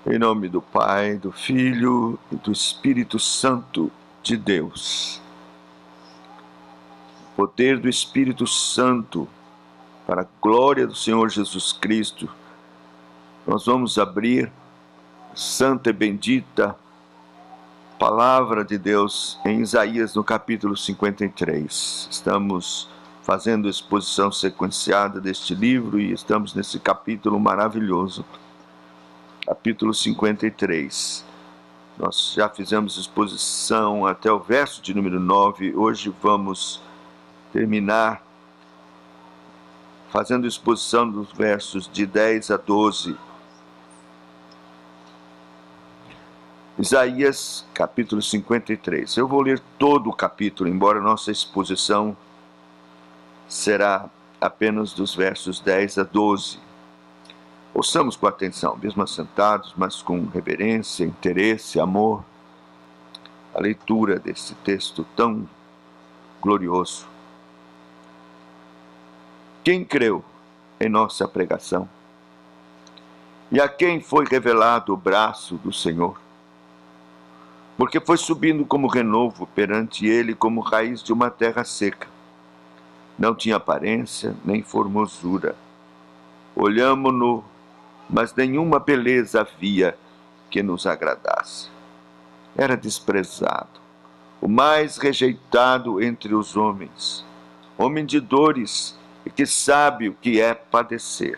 Em nome do Pai, do Filho e do Espírito Santo de Deus. O poder do Espírito Santo, para a glória do Senhor Jesus Cristo, nós vamos abrir a santa e bendita Palavra de Deus em Isaías, no capítulo 53. Estamos fazendo exposição sequenciada deste livro e estamos nesse capítulo maravilhoso. Capítulo 53. Nós já fizemos exposição até o verso de número 9. Hoje vamos terminar fazendo exposição dos versos de 10 a 12. Isaías, capítulo 53. Eu vou ler todo o capítulo, embora nossa exposição será apenas dos versos 10 a 12. Ouçamos com atenção, mesmo assentados, mas com reverência, interesse, amor, a leitura desse texto tão glorioso. Quem creu em nossa pregação? E a quem foi revelado o braço do Senhor? Porque foi subindo como renovo perante ele, como raiz de uma terra seca. Não tinha aparência, nem formosura. Olhamo-no, mas nenhuma beleza havia que nos agradasse. Era desprezado, o mais rejeitado entre os homens, homem de dores e que sabe o que é padecer.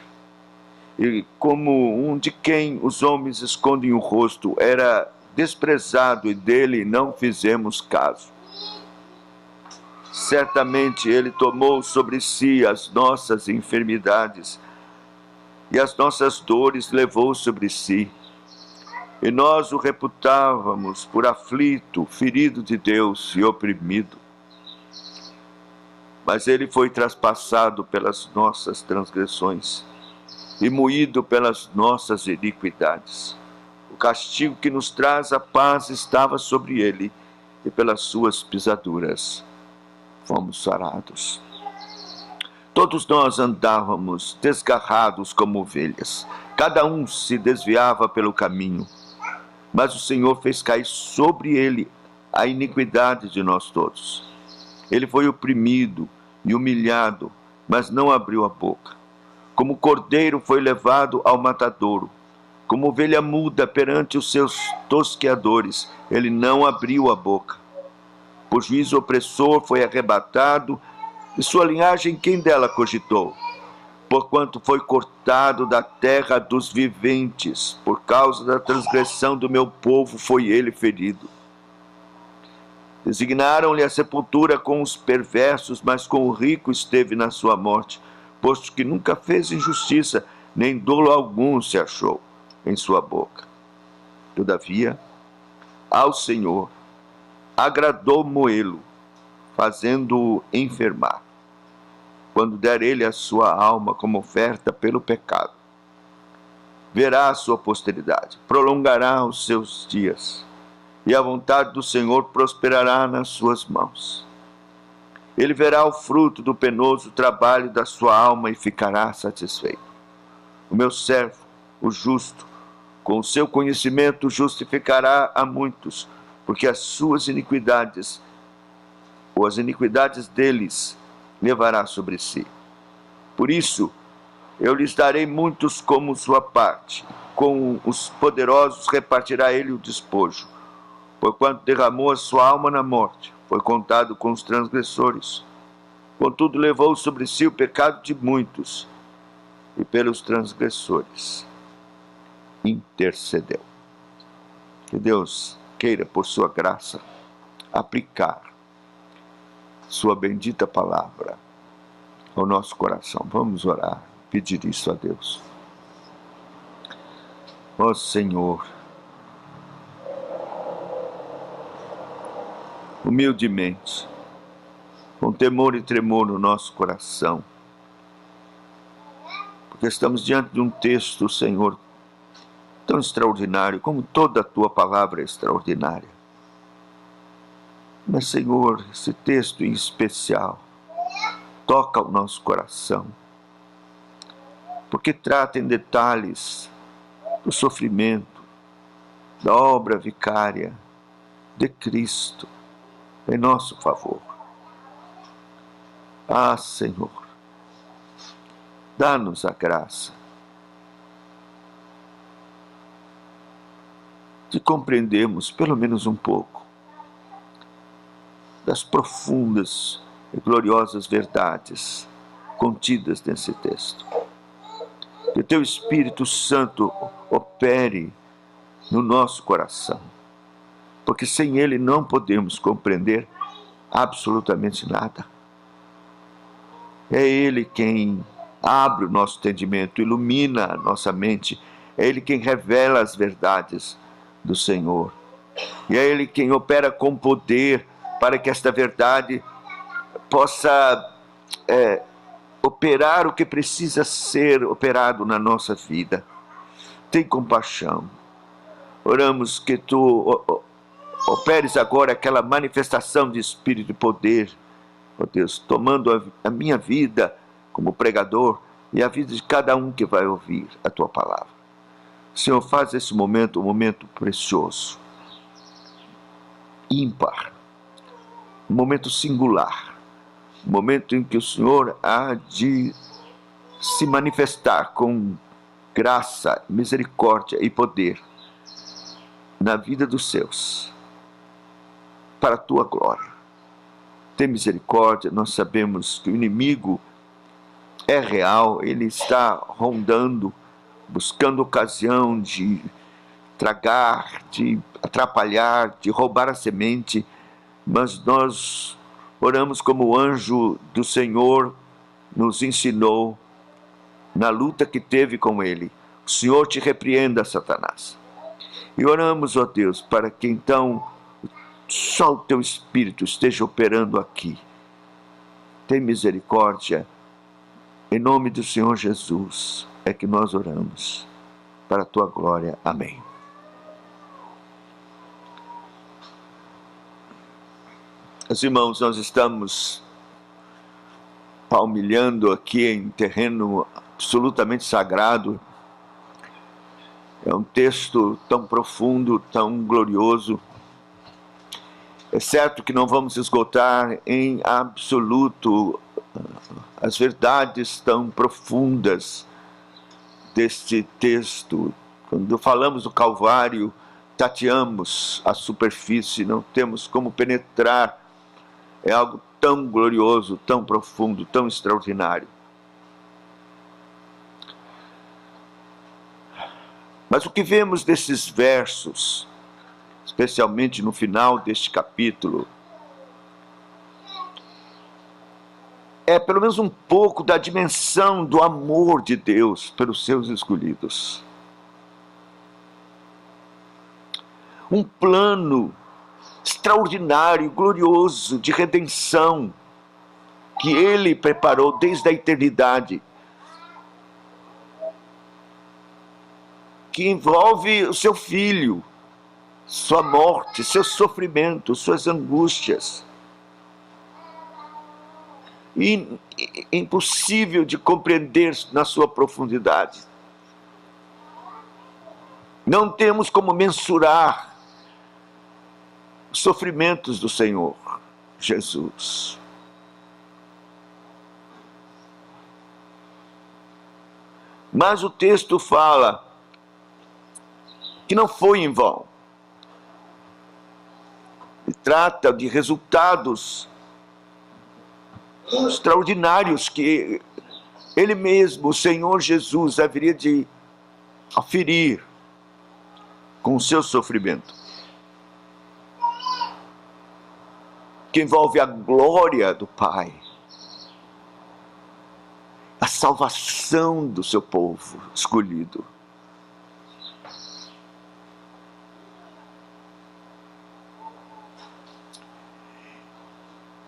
E como um de quem os homens escondem o rosto, era desprezado e dele não fizemos caso. Certamente ele tomou sobre si as nossas enfermidades e as nossas dores levou sobre si. E nós o reputávamos por aflito, ferido de Deus e oprimido. Mas ele foi traspassado pelas nossas transgressões e moído pelas nossas iniquidades. O castigo que nos traz a paz estava sobre ele, e pelas suas pisaduras fomos sarados. Todos nós andávamos desgarrados como ovelhas, cada um se desviava pelo caminho, mas o Senhor fez cair sobre ele a iniquidade de nós todos. Ele foi oprimido e humilhado, mas não abriu a boca. Como cordeiro foi levado ao matadouro, como ovelha muda perante os seus tosqueadores, ele não abriu a boca. Por juízo opressor foi arrebatado, e sua linhagem quem dela cogitou? Porquanto foi cortado da terra dos viventes, por causa da transgressão do meu povo foi ele ferido. Designaram-lhe a sepultura com os perversos, mas com o rico esteve na sua morte, posto que nunca fez injustiça, nem dolo algum se achou em sua boca. Todavia, ao Senhor agradou moê-lo, fazendo-o enfermar, quando der ele a sua alma como oferta pelo pecado. Verá a sua posteridade, prolongará os seus dias, e a vontade do Senhor prosperará nas suas mãos. Ele verá o fruto do penoso trabalho da sua alma e ficará satisfeito. O meu servo, o justo, com o seu conhecimento justificará a muitos, porque as suas iniquidades, ou as iniquidades deles, levará sobre si. Por isso, eu lhes darei muitos como sua parte, com os poderosos repartirá ele o despojo. Porquanto derramou a sua alma na morte, foi contado com os transgressores. Contudo, levou sobre si o pecado de muitos, e pelos transgressores intercedeu. Que Deus queira, por sua graça, aplicar sua bendita palavra ao nosso coração. Vamos orar, pedir isso a Deus. Ó Senhor, humildemente, com temor e tremor no nosso coração, porque estamos diante de um texto, Senhor, tão extraordinário, como toda a tua palavra é extraordinária. Mas, Senhor, esse texto em especial toca o nosso coração, porque trata em detalhes do sofrimento, da obra vicária de Cristo em nosso favor. Ah, Senhor, dá-nos a graça de compreendermos pelo menos um pouco das profundas e gloriosas verdades contidas nesse texto. Que o Teu Espírito Santo opere no nosso coração, porque sem Ele não podemos compreender absolutamente nada. É Ele quem abre o nosso entendimento, ilumina a nossa mente, é Ele quem revela as verdades do Senhor, e é Ele quem opera com poder para que esta verdade possa operar o que precisa ser operado na nossa vida. Tem compaixão. Oramos que Tu operes agora aquela manifestação de Espírito e poder, ó Deus, tomando a minha vida como pregador e a vida de cada um que vai ouvir a Tua palavra. Senhor, faz esse momento um momento precioso, ímpar, um momento singular, um momento em que o Senhor há de se manifestar com graça, misericórdia e poder na vida dos seus, para a Tua glória. Tem misericórdia, nós sabemos que o inimigo é real, ele está rondando, buscando ocasião de tragar, de atrapalhar, de roubar a semente, mas nós oramos como o anjo do Senhor nos ensinou na luta que teve com ele. O Senhor te repreenda, Satanás. E oramos, ó Deus, para que então só o Teu Espírito esteja operando aqui. Tem misericórdia. Em nome do Senhor Jesus é que nós oramos. Para a Tua glória. Amém. Meus irmãos, nós estamos palmilhando aqui em terreno absolutamente sagrado. É um texto tão profundo, tão glorioso. É certo que não vamos esgotar em absoluto as verdades tão profundas deste texto. Quando falamos do Calvário, tateamos a superfície, não temos como penetrar. É algo tão glorioso, tão profundo, tão extraordinário. Mas o que vemos desses versos, especialmente no final deste capítulo, é pelo menos um pouco da dimensão do amor de Deus pelos seus escolhidos. Um plano extraordinário, glorioso de redenção que Ele preparou desde a eternidade, que envolve o seu Filho, sua morte, seu sofrimento, suas angústias. E impossível de compreender na sua profundidade. Não temos como mensurar os sofrimentos do Senhor Jesus. Mas o texto fala que não foi em vão. Ele trata de resultados extraordinários que Ele mesmo, o Senhor Jesus, haveria de aferir com o seu sofrimento, que envolve a glória do Pai, a salvação do seu povo escolhido.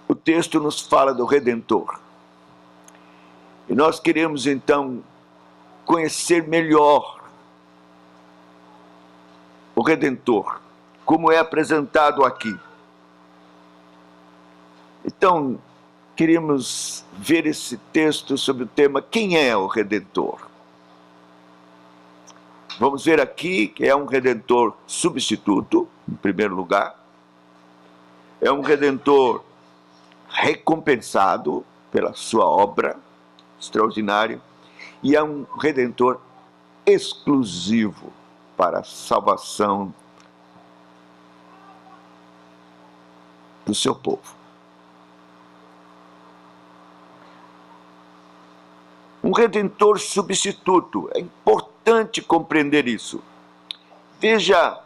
O texto nos fala do Redentor. E nós queremos então conhecer melhor o Redentor, como é apresentado aqui. Então, queríamos ver esse texto sobre o tema: quem é o Redentor? vamos ver aqui que é um Redentor substituto, em primeiro lugar. É um Redentor recompensado pela sua obra extraordinária. E é um Redentor exclusivo para a salvação do seu povo. Um Redentor substituto. É importante compreender isso. Veja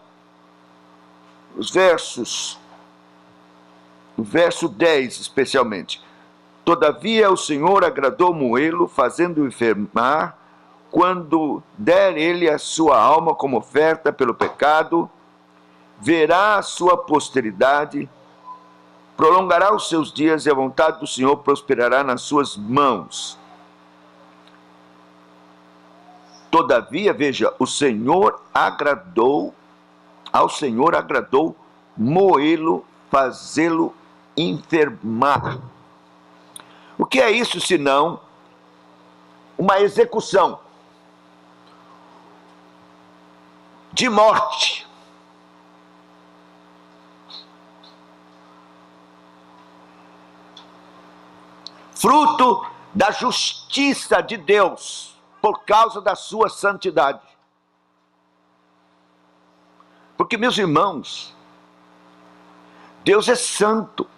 os versos, o verso 10 especialmente. Todavia o Senhor agradou Moelo, fazendo-o enfermar, quando der ele a sua alma como oferta pelo pecado, verá a sua posteridade, prolongará os seus dias e a vontade do Senhor prosperará nas suas mãos. Todavia, veja, ao Senhor agradou Moelo, fazê-lo enfermar. O que é isso senão uma execução de morte? Fruto da justiça de Deus, por causa da sua santidade. Porque, meus irmãos, Deus é santo.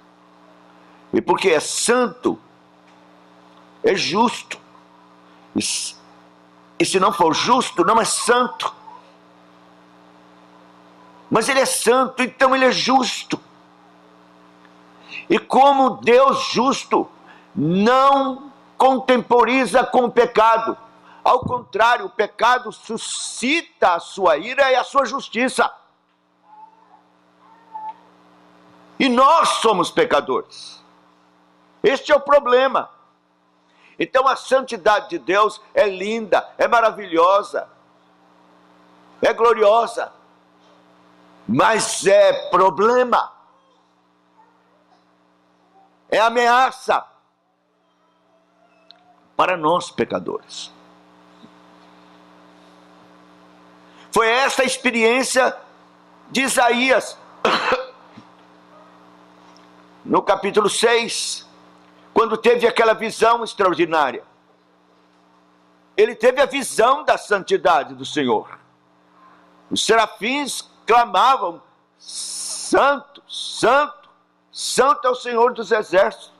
E porque é santo, é justo. E se não for justo, não é santo. Mas ele é santo, então ele é justo. E como Deus justo não contemporiza com o pecado, ao contrário, o pecado suscita a sua ira e a sua justiça. E nós somos pecadores. Este é o problema. Então a santidade de Deus é linda, é maravilhosa, é gloriosa, mas é problema, é ameaça para nós pecadores. Foi essa a experiência de Isaías, no capítulo 6, quando teve aquela visão extraordinária. Ele teve a visão da santidade do Senhor. Os serafins clamavam: Santo, Santo, Santo é o Senhor dos exércitos.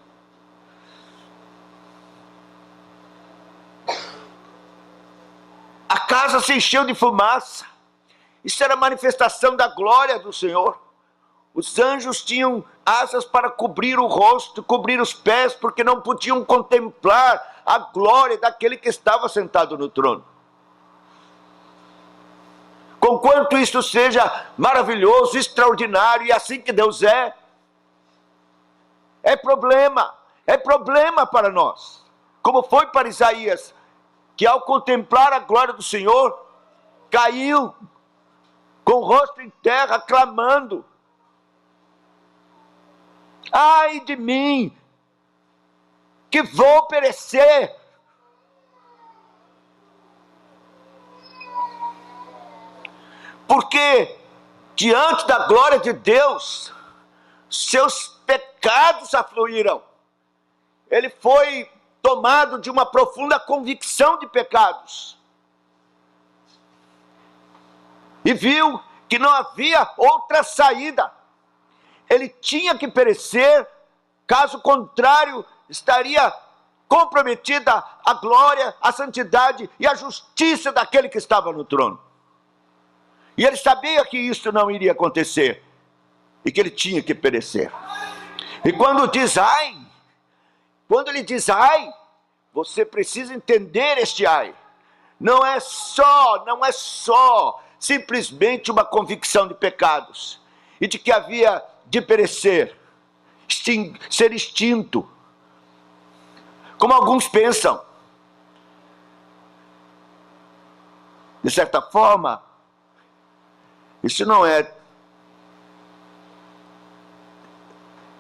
A casa se encheu de fumaça. Isso era a manifestação da glória do Senhor. Os anjos tinham asas para cobrir o rosto, cobrir os pés, porque não podiam contemplar a glória daquele que estava sentado no trono. Conquanto isso seja maravilhoso, extraordinário, e assim que Deus é problema para nós. Como foi para Isaías, que ao contemplar a glória do Senhor, caiu com o rosto em terra, clamando: ai de mim, que vou perecer. Porque diante da glória de Deus, seus pecados afluíram. Ele foi tomado de uma profunda convicção de pecados. E viu que não havia outra saída. Ele tinha que perecer, caso contrário, estaria comprometida a glória, a santidade e a justiça daquele que estava no trono. E ele sabia que isso não iria acontecer, e que ele tinha que perecer. E quando ele diz ai, você precisa entender este ai. Não é só simplesmente uma convicção de pecados, e de que havia de perecer, ser extinto, como alguns pensam. De certa forma, isso não é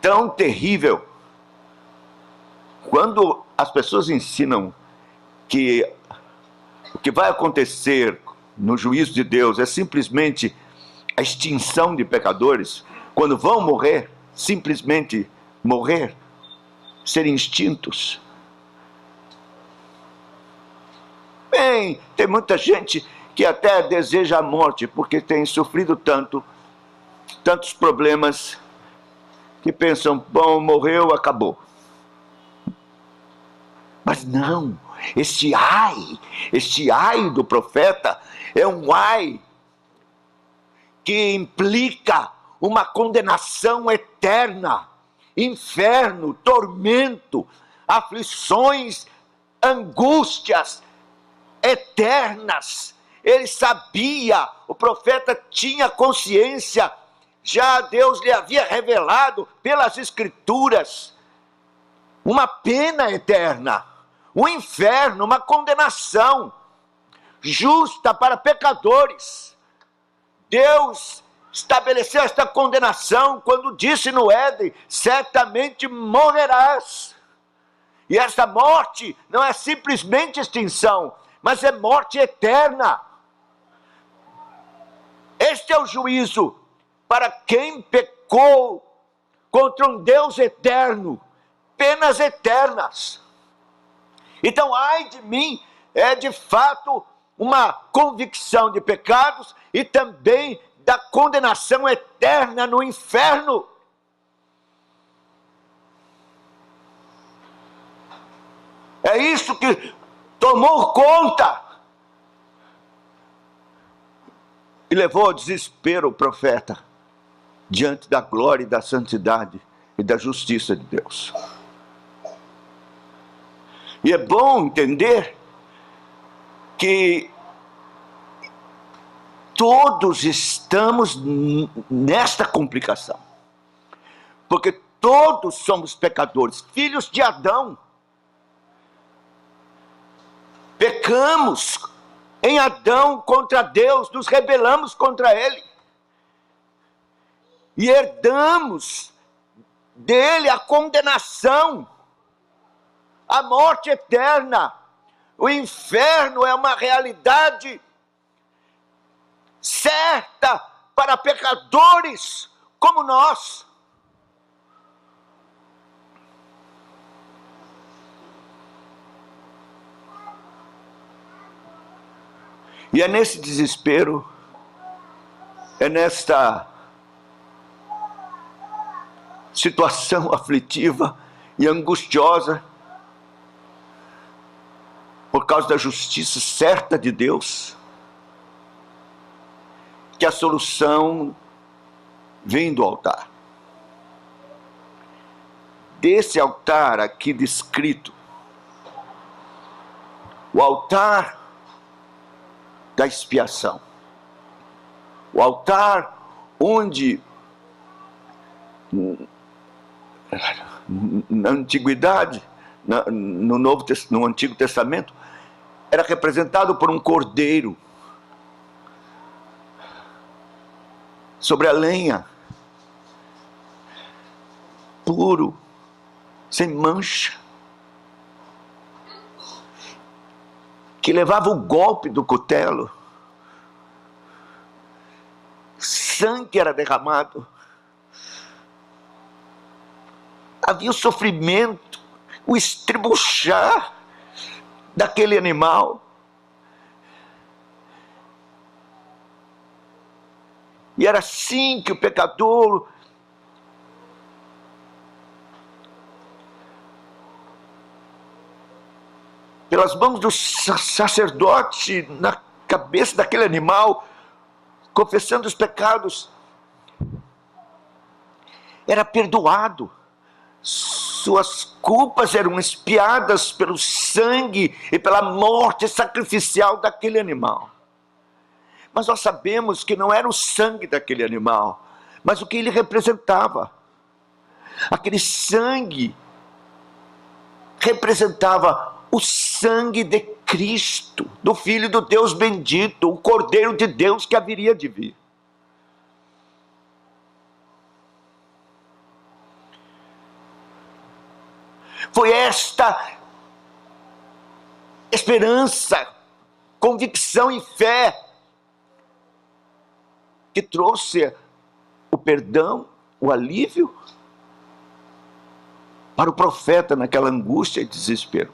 tão terrível quando as pessoas ensinam que o que vai acontecer no juízo de Deus é simplesmente a extinção de pecadores, quando vão morrer, simplesmente morrer, serem extintos. Bem, tem muita gente que até deseja a morte, porque tem sofrido tantos problemas, que pensam, bom, morreu, acabou. Mas não, este ai do profeta é um ai que implica uma condenação eterna, inferno, tormento, aflições, angústias eternas. Ele sabia, o profeta tinha consciência, já Deus lhe havia revelado pelas Escrituras uma pena eterna, um inferno, uma condenação justa para pecadores. Deus estabeleceu esta condenação quando disse no Éden, certamente morrerás. E esta morte não é simplesmente extinção, mas é morte eterna. Este é o juízo para quem pecou contra um Deus eterno, penas eternas. Então, ai de mim, é de fato uma convicção de pecados e também da condenação eterna no inferno. É isso que tomou conta e levou ao desespero o profeta diante da glória e da santidade e da justiça de Deus. E é bom entender que todos estamos nesta complicação, porque todos somos pecadores, filhos de Adão. Pecamos em Adão contra Deus, nos rebelamos contra Ele e herdamos dele a condenação, a morte eterna. O inferno é uma realidade certa para pecadores como nós. E é nesse desespero, é nesta situação aflitiva e angustiosa, por causa da justiça certa de Deus, que a solução vem do altar. Desse altar aqui descrito, o altar da expiação, o altar onde na antiguidade, no Antigo Testamento, era representado por um cordeiro sobre a lenha, puro, sem mancha, que levava o golpe do cutelo, sangue era derramado, havia o sofrimento, o estribuchar daquele animal. E era assim que o pecador pelas mãos do sacerdote, na cabeça daquele animal, confessando os pecados, era perdoado. Suas culpas eram expiadas pelo sangue e pela morte sacrificial daquele animal. Mas nós sabemos que não era o sangue daquele animal, mas o que ele representava. Aquele sangue representava o sangue de Cristo, do Filho do Deus bendito, o Cordeiro de Deus que haveria de vir. Foi esta esperança, convicção e fé que trouxe o perdão, o alívio para o profeta naquela angústia e desespero.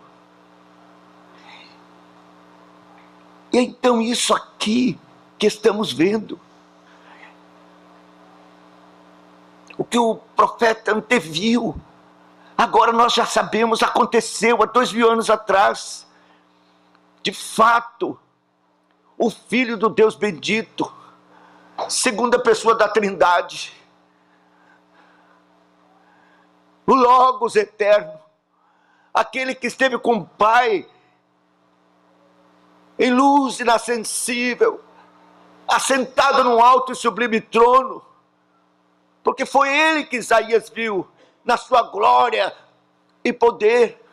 E então isso aqui que estamos vendo, o que o profeta anteviu, agora nós já sabemos, aconteceu há 2000 anos atrás. De fato, o Filho do Deus bendito, segunda pessoa da Trindade, o Logos eterno, aquele que esteve com o Pai em luz inacessível, assentado num alto e sublime trono, porque foi ele que Isaías viu na sua glória e poder,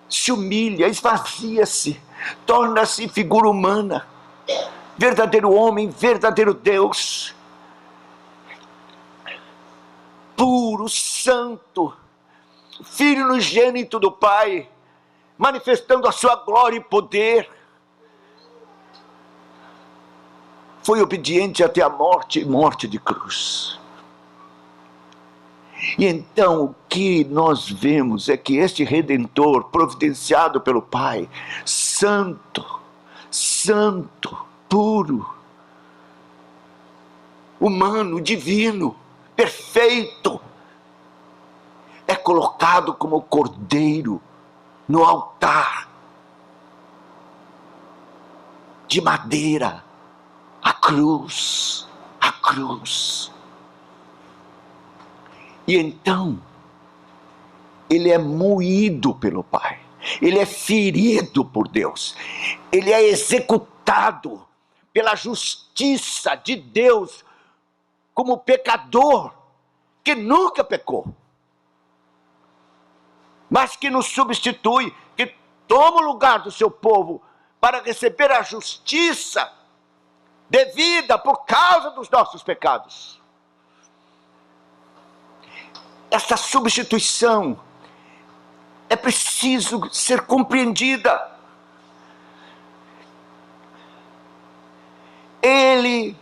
se humilha, esvazia-se, torna-se figura humana, verdadeiro homem, verdadeiro Deus, puro, santo, Filho unigênito do Pai, manifestando a sua glória e poder. Foi obediente até a morte, e morte de cruz. E então o que nós vemos é que este Redentor, providenciado pelo Pai, santo, santo, puro, humano, divino, perfeito, é colocado como cordeiro no altar de madeira, a cruz, a cruz. E então, ele é moído pelo Pai, ele é ferido por Deus, ele é executado pela justiça de Deus como pecador que nunca pecou, mas que nos substitui, que toma o lugar do seu povo para receber a justiça devida por causa dos nossos pecados. Essa substituição é preciso ser compreendida. Ele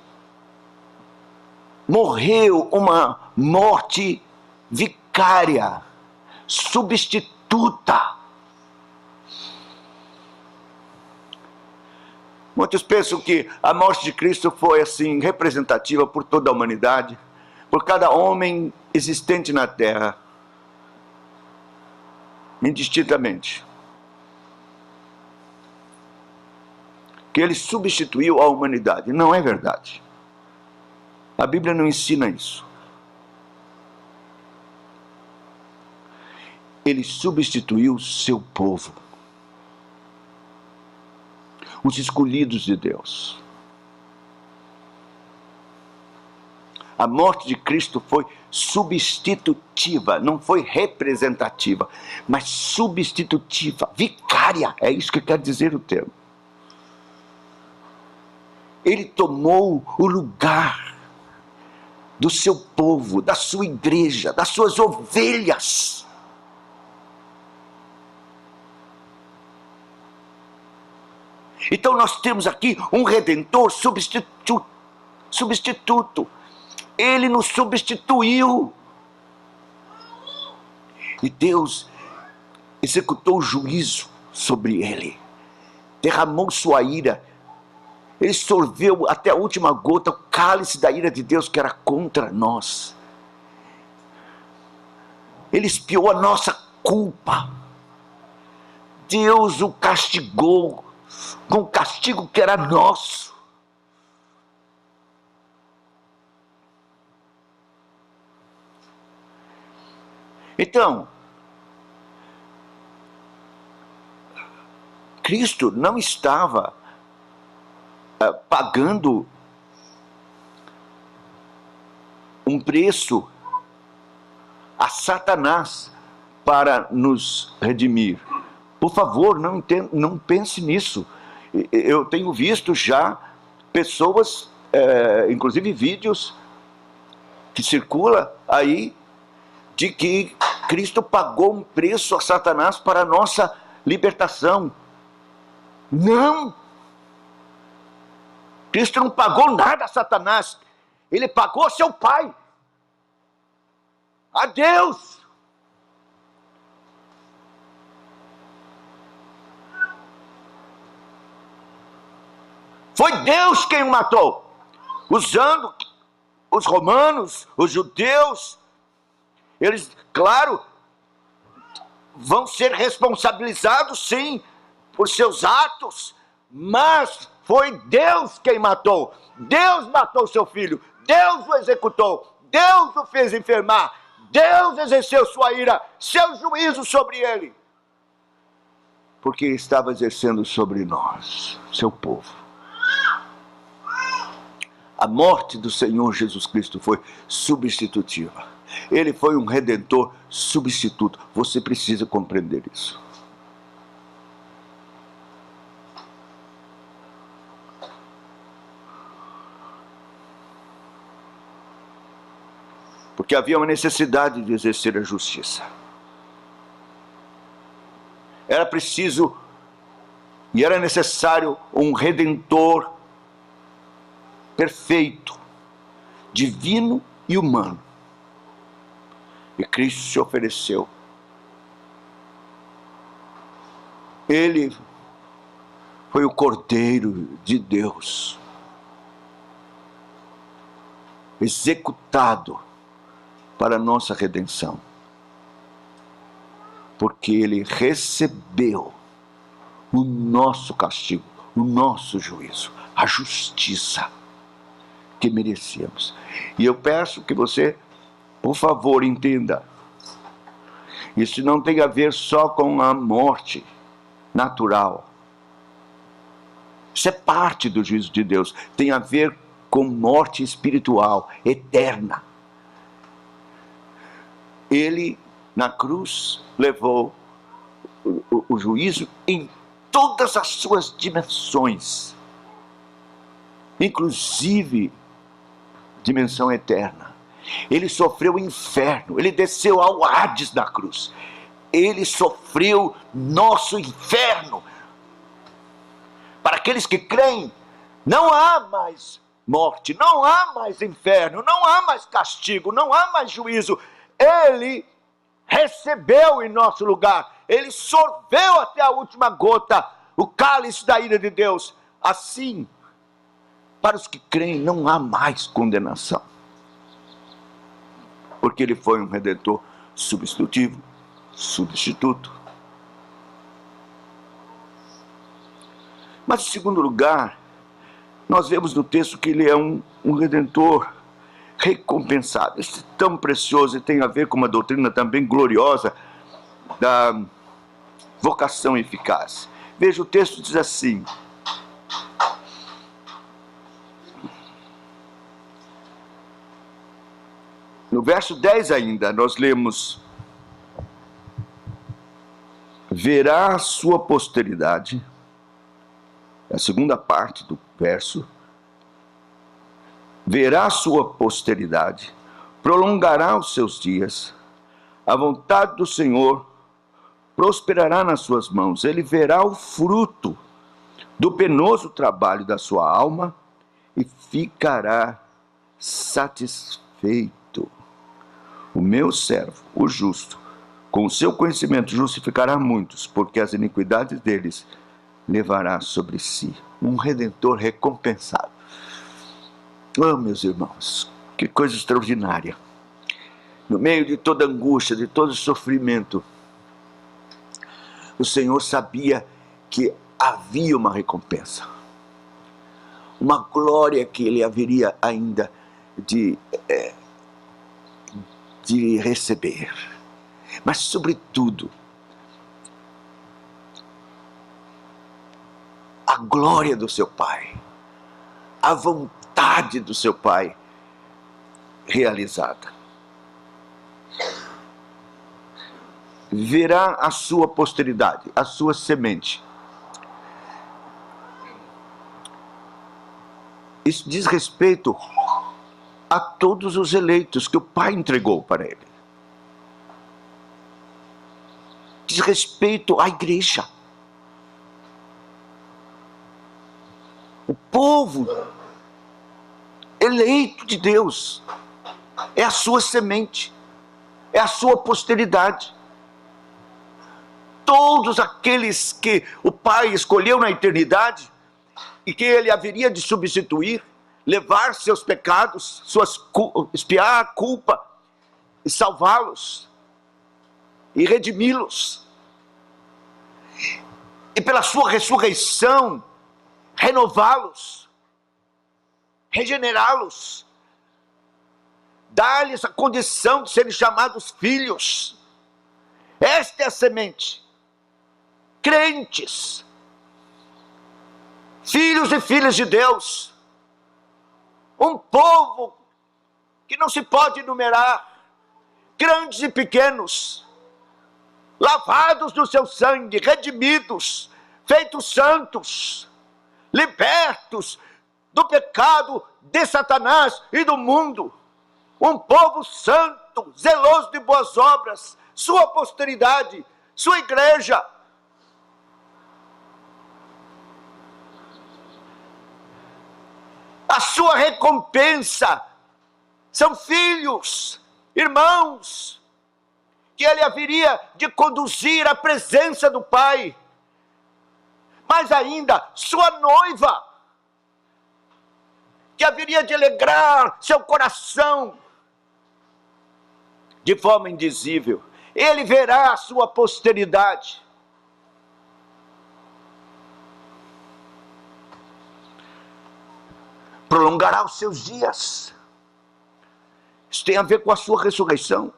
morreu uma morte vicária, substituta. Muitos pensam que a morte de Cristo foi assim representativa por toda a humanidade, por cada homem existente na terra, indistintamente. Que ele substituiu a humanidade. Não é verdade. A Bíblia não ensina isso. Ele substituiu seu povo, os escolhidos de Deus. A morte de Cristo foi substitutiva, não foi representativa, mas substitutiva, vicária, é isso que quer dizer o termo. Ele tomou o lugar do seu povo, da sua igreja, das suas ovelhas. Então nós temos aqui um Redentor substituto. Ele nos substituiu. E Deus executou o juízo sobre ele. Derramou sua ira. Ele sorveu até a última gota o cálice da ira de Deus que era contra nós. Ele expiou a nossa culpa. Deus o castigou com o castigo que era nosso. Então, Cristo não estava pagando um preço a Satanás para nos redimir. Por favor, não pense nisso. Eu tenho visto já pessoas, inclusive vídeos que circulam aí, de que Cristo pagou um preço a Satanás para a nossa libertação. Não! Cristo não pagou nada a Satanás. Ele pagou seu Pai. A Deus. Foi Deus quem o matou. Usando os romanos, os judeus, eles, claro, vão ser responsabilizados, sim, por seus atos, mas foi Deus quem matou. Deus matou seu filho, Deus o executou, Deus o fez enfermar, Deus exerceu sua ira, seu juízo sobre ele, porque estava exercendo sobre nós, seu povo. A morte do Senhor Jesus Cristo foi substitutiva. Ele foi um redentor substituto. Você precisa compreender isso. Porque havia uma necessidade de exercer a justiça. Era preciso e era necessário um redentor perfeito, divino e humano. E Cristo se ofereceu. Ele foi o Cordeiro de Deus, executado para a nossa redenção. Porque ele recebeu o nosso castigo, o nosso juízo, a justiça que merecíamos. E eu peço que você, por favor, entenda. Isso não tem a ver só com a morte natural. Isso é parte do juízo de Deus. Tem a ver com morte espiritual, eterna. Ele, na cruz, levou o juízo em todas as suas dimensões, inclusive dimensão eterna. Ele sofreu o inferno, ele desceu ao Hades na cruz. Ele sofreu nosso inferno. Para aqueles que creem, não há mais morte, não há mais inferno, não há mais castigo, não há mais juízo. Ele recebeu em nosso lugar, ele sorveu até a última gota o cálice da ira de Deus. Assim, para os que creem, não há mais condenação. Porque ele foi um redentor substitutivo, substituto. Mas, em segundo lugar, nós vemos no texto que ele é um redentor recompensado. Isso é tão precioso e tem a ver com uma doutrina também gloriosa da vocação eficaz. Veja, o texto diz assim: no verso 10 ainda, nós lemos: verá a sua posteridade, a segunda parte do verso, verá a sua posteridade, prolongará os seus dias, a vontade do Senhor prosperará nas suas mãos, ele verá o fruto do penoso trabalho da sua alma e ficará satisfeito. O meu servo, o justo, com o seu conhecimento justificará muitos, porque as iniquidades deles levará sobre si. Um redentor recompensado. Oh, meus irmãos, que coisa extraordinária. No meio de toda angústia, de todo sofrimento, o Senhor sabia que havia uma recompensa. Uma glória que ele haveria ainda de receber. Mas, sobretudo, a glória do seu Pai, a vontade do seu Pai realizada. Verá a sua posteridade, a sua semente. Isso diz respeito a todos os eleitos que o Pai entregou para ele. Diz respeito à igreja. O povo eleito de Deus, é a sua semente, é a sua posteridade. Todos aqueles que o Pai escolheu na eternidade e que Ele haveria de substituir, levar seus pecados, expiar a culpa e salvá-los e redimi-los. E pela sua ressurreição, renová-los, regenerá-los, dar-lhes a condição de serem chamados filhos. Esta é a semente. Crentes, filhos e filhas de Deus, um povo que não se pode enumerar, grandes e pequenos, lavados do seu sangue, redimidos, feitos santos, libertos do pecado de Satanás e do mundo, um povo santo, zeloso de boas obras, sua posteridade, sua igreja. A sua recompensa são filhos, irmãos, que ele haveria de conduzir à presença do Pai. Mas ainda, sua noiva, que haveria de alegrar seu coração de forma indizível. Ele verá a sua posteridade. Prolongará os seus dias. Isso tem a ver com a sua ressurreição.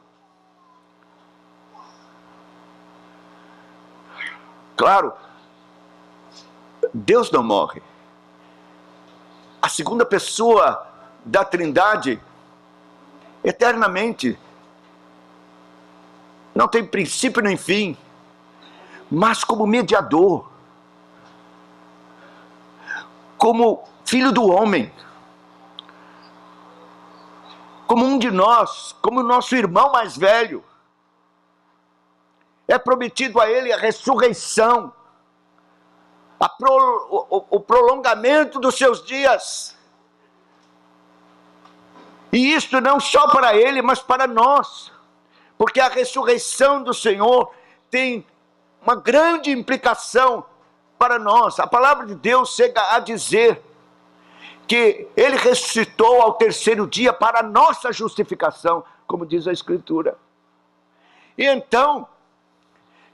Claro, Deus não morre. A segunda pessoa da Trindade, eternamente, não tem princípio nem fim, mas como mediador, como filho do homem, como um de nós, como nosso irmão mais velho, é prometido a ele a ressurreição, o prolongamento dos seus dias. E isto não só para ele, mas para nós, porque a ressurreição do Senhor tem uma grande implicação para nós. A palavra de Deus chega a dizer que ele ressuscitou ao terceiro dia para a nossa justificação, como diz a Escritura. E então,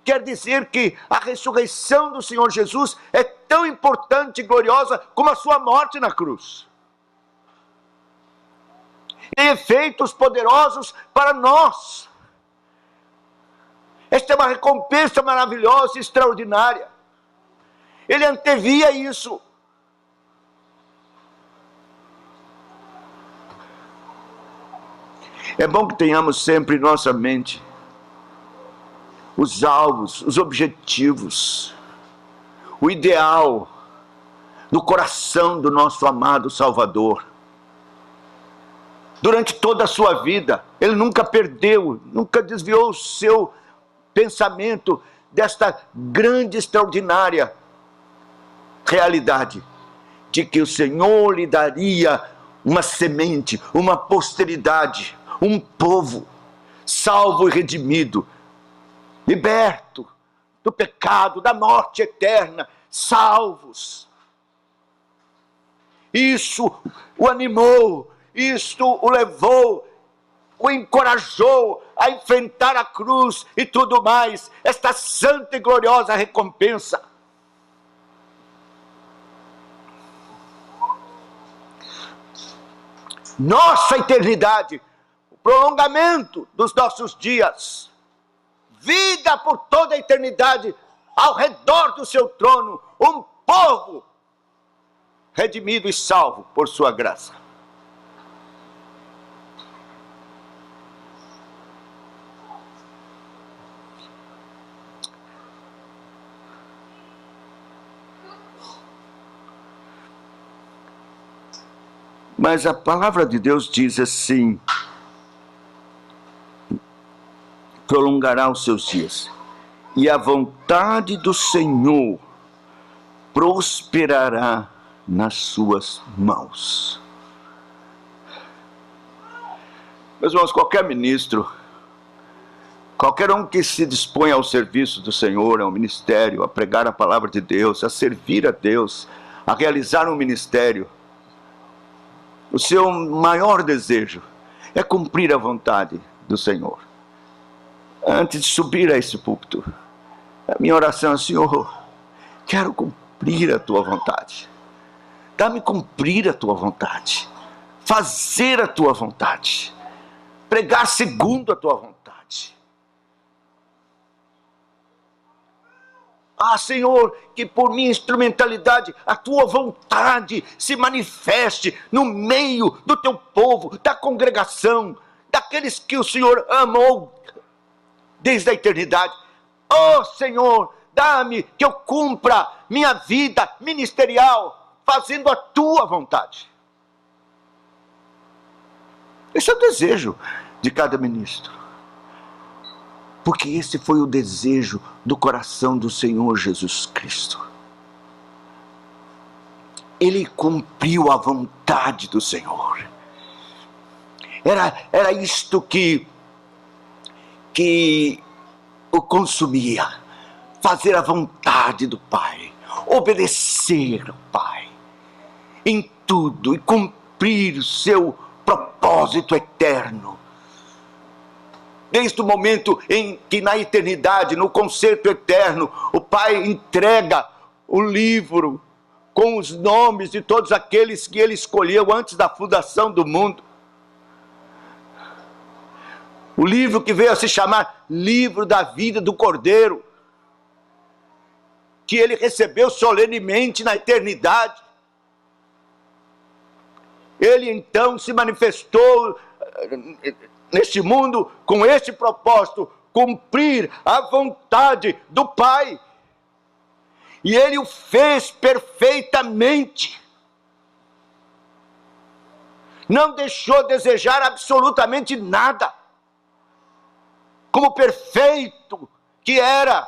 quer dizer que a ressurreição do Senhor Jesus é tão importante e gloriosa como a sua morte na cruz. Tem efeitos poderosos para nós. Esta é uma recompensa maravilhosa e extraordinária. Ele antevia isso. É bom que tenhamos sempre em nossa mente os alvos, os objetivos, o ideal no coração do nosso amado Salvador. Durante toda a sua vida, ele nunca perdeu, nunca desviou o seu pensamento desta grande, extraordinária realidade de que o Senhor lhe daria uma semente, uma posteridade, um povo salvo e redimido, liberto do pecado, da morte eterna, salvos. Isso o animou, isto o levou, o encorajou a enfrentar a cruz e tudo mais, esta santa e gloriosa recompensa. Nossa eternidade, o prolongamento dos nossos dias, vida por toda a eternidade, ao redor do seu trono, um povo redimido e salvo por sua graça. Mas a palavra de Deus diz assim: prolongará os seus dias, e a vontade do Senhor prosperará nas suas mãos. Meus irmãos, qualquer ministro, qualquer um que se dispõe ao serviço do Senhor, ao ministério, a pregar a palavra de Deus, a servir a Deus, a realizar um ministério, o seu maior desejo é cumprir a vontade do Senhor. Antes de subir a esse púlpito, a minha oração é: Senhor, quero cumprir a tua vontade. Dá-me cumprir a tua vontade, fazer a tua vontade, pregar segundo a tua vontade. Ah, Senhor, que por minha instrumentalidade a tua vontade se manifeste no meio do teu povo, da congregação, daqueles que o Senhor amou desde a eternidade. Oh, Senhor, dá-me que eu cumpra minha vida ministerial fazendo a tua vontade. Esse é o desejo de cada ministro, porque esse foi o desejo do coração do Senhor Jesus Cristo. Ele cumpriu a vontade do Senhor. Era isto que o consumia: fazer a vontade do Pai, obedecer ao Pai em tudo e cumprir o seu propósito eterno. Desde o momento em que na eternidade, no concerto eterno, o Pai entrega o livro com os nomes de todos aqueles que Ele escolheu antes da fundação do mundo. O livro que veio a se chamar Livro da Vida do Cordeiro, que Ele recebeu solenemente na eternidade. Ele então se manifestou neste mundo com este propósito: cumprir a vontade do Pai. E Ele o fez perfeitamente. Não deixou a desejar absolutamente nada. Como perfeito que era,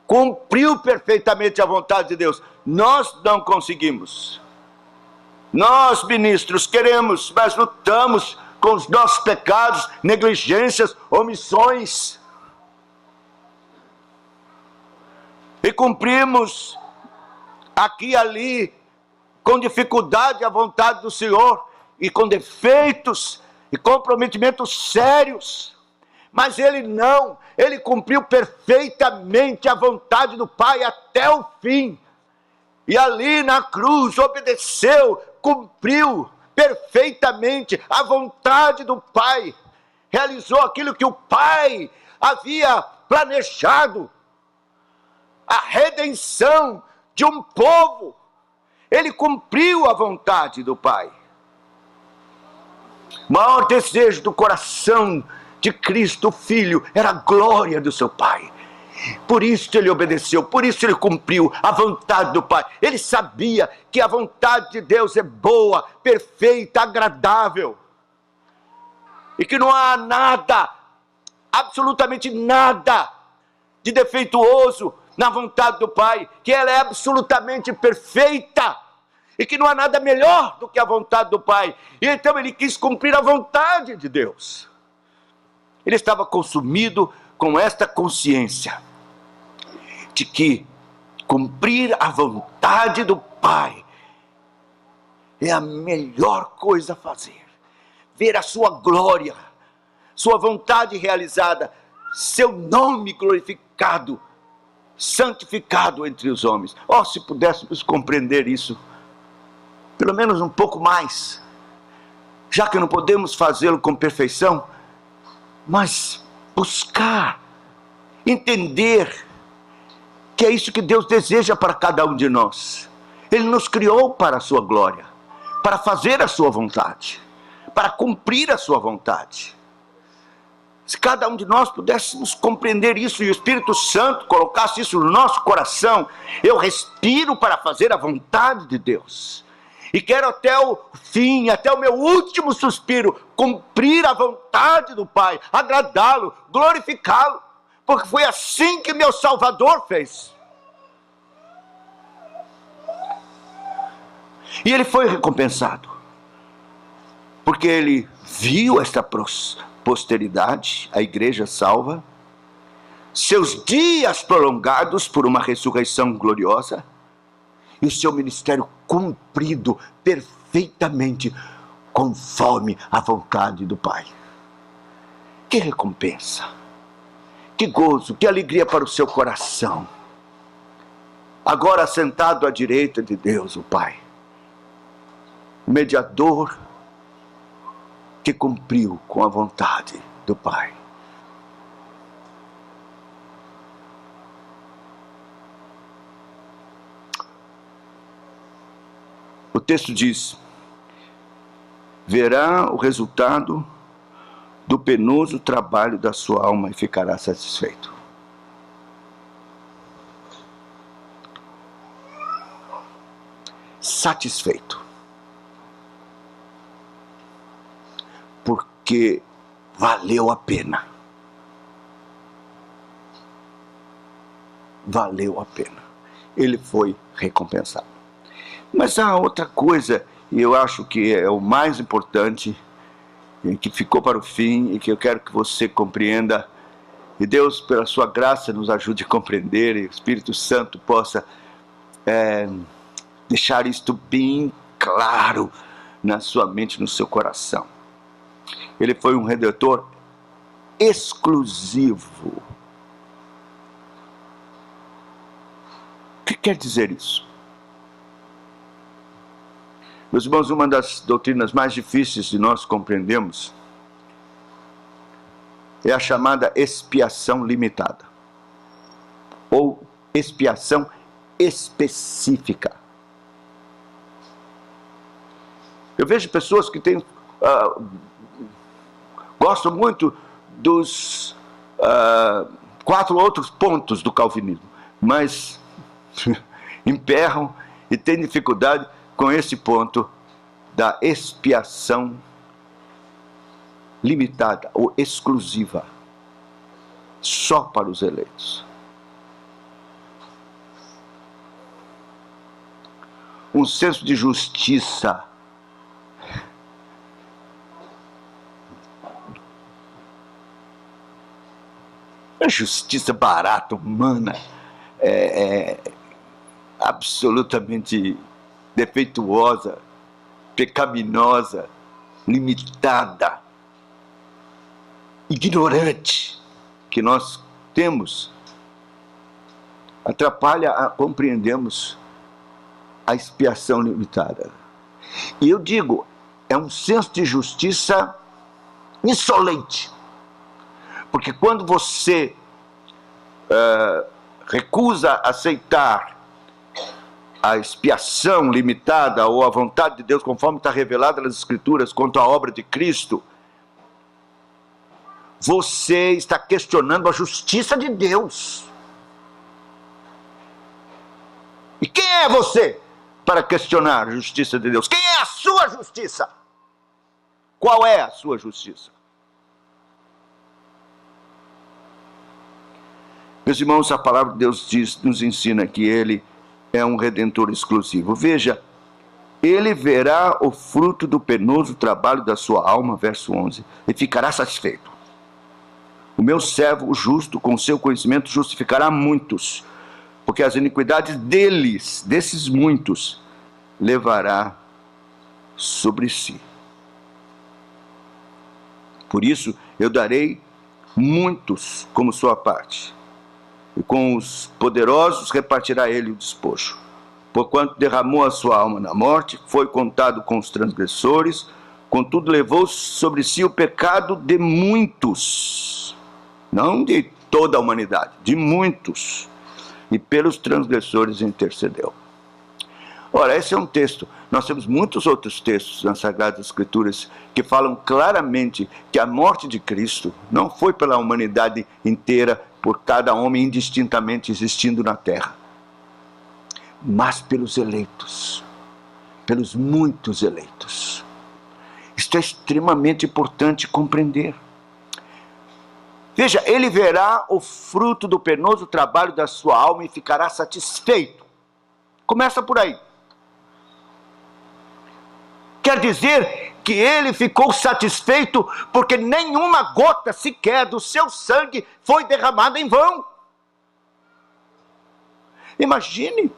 cumpriu perfeitamente a vontade de Deus. Nós não conseguimos. Nós, ministros, queremos, mas lutamos com os nossos pecados, negligências, omissões. E cumprimos aqui e ali, com dificuldade, a vontade do Senhor, e com defeitos e comprometimentos sérios. Mas Ele não, Ele cumpriu perfeitamente a vontade do Pai até o fim. E ali na cruz obedeceu, cumpriu perfeitamente a vontade do Pai. Realizou aquilo que o Pai havia planejado. A redenção de um povo. Ele cumpriu a vontade do Pai. O maior desejo do coração de Cristo, o Filho, era a glória do seu Pai. Por isso ele obedeceu, por isso ele cumpriu a vontade do Pai. Ele sabia que a vontade de Deus é boa, perfeita, agradável. E que não há nada, absolutamente nada, de defeituoso na vontade do Pai. Que ela é absolutamente perfeita. E que não há nada melhor do que a vontade do Pai. E então ele quis cumprir a vontade de Deus. Ele estava consumido com esta consciência de que cumprir a vontade do Pai é a melhor coisa a fazer. Ver a sua glória, sua vontade realizada, seu nome glorificado, santificado entre os homens. Oh, se pudéssemos compreender isso, pelo menos um pouco mais, já que não podemos fazê-lo com perfeição, mas buscar, entender que é isso que Deus deseja para cada um de nós. Ele nos criou para a sua glória, para fazer a sua vontade, para cumprir a sua vontade. Se cada um de nós pudéssemos compreender isso e o Espírito Santo colocasse isso no nosso coração: eu respiro para fazer a vontade de Deus. E quero até o fim, até o meu último suspiro, cumprir a vontade do Pai, agradá-lo, glorificá-lo, porque foi assim que meu Salvador fez. E ele foi recompensado, porque ele viu esta posteridade, a igreja salva, seus dias prolongados por uma ressurreição gloriosa e o seu ministério cumprido perfeitamente conforme a vontade do Pai. Que recompensa, que gozo, que alegria para o seu coração. Agora sentado à direita de Deus, o Pai, mediador que cumpriu com a vontade do Pai. O texto diz: verá o resultado do penoso trabalho da sua alma e ficará satisfeito. Satisfeito. Porque valeu a pena. Valeu a pena. Ele foi recompensado. Mas há outra coisa, e eu acho que é o mais importante, que ficou para o fim e que eu quero que você compreenda, e Deus, pela sua graça, nos ajude a compreender, e o Espírito Santo possa deixar isto bem claro na sua mente, no seu coração. Ele foi um redentor exclusivo. O que quer dizer isso? Meus irmãos, uma das doutrinas mais difíceis de nós compreendermos é a chamada expiação limitada, ou expiação específica. Eu vejo pessoas que gostam muito dos 4 outros pontos do calvinismo, mas emperram e têm dificuldade com esse ponto da expiação limitada ou exclusiva, só para os eleitos. Um senso de justiça a justiça barata, humana, absolutamente defeituosa, pecaminosa, limitada, ignorante, que nós temos, atrapalha a compreendermos a expiação limitada. E eu digo, é um senso de justiça insolente. Porque quando você recusa aceitar a expiação limitada ou a vontade de Deus, conforme está revelada nas Escrituras quanto à obra de Cristo, você está questionando a justiça de Deus. E quem é você para questionar a justiça de Deus? Quem é a sua justiça? Qual é a sua justiça? Meus irmãos, a palavra de Deus nos ensina que Ele é um redentor exclusivo. Veja, Ele verá o fruto do penoso trabalho da sua alma, verso 11, e ficará satisfeito. O meu servo, o justo, com seu conhecimento justificará muitos, porque as iniquidades deles, desses muitos, levará sobre si. Por isso, eu darei muitos como sua parte, e com os poderosos repartirá ele o despojo. Porquanto derramou a sua alma na morte, foi contado com os transgressores, contudo levou sobre si o pecado de muitos, não de toda a humanidade, de muitos, e pelos transgressores intercedeu. Ora, esse é um texto. Nós temos muitos outros textos nas Sagradas Escrituras que falam claramente que a morte de Cristo não foi pela humanidade inteira, por cada homem indistintamente existindo na terra, mas pelos eleitos, pelos muitos eleitos. Isto é extremamente importante compreender. Veja, ele verá o fruto do penoso trabalho da sua alma e ficará satisfeito. Começa por aí. Quer dizer que ele ficou satisfeito porque nenhuma gota sequer do seu sangue foi derramada em vão. Imagine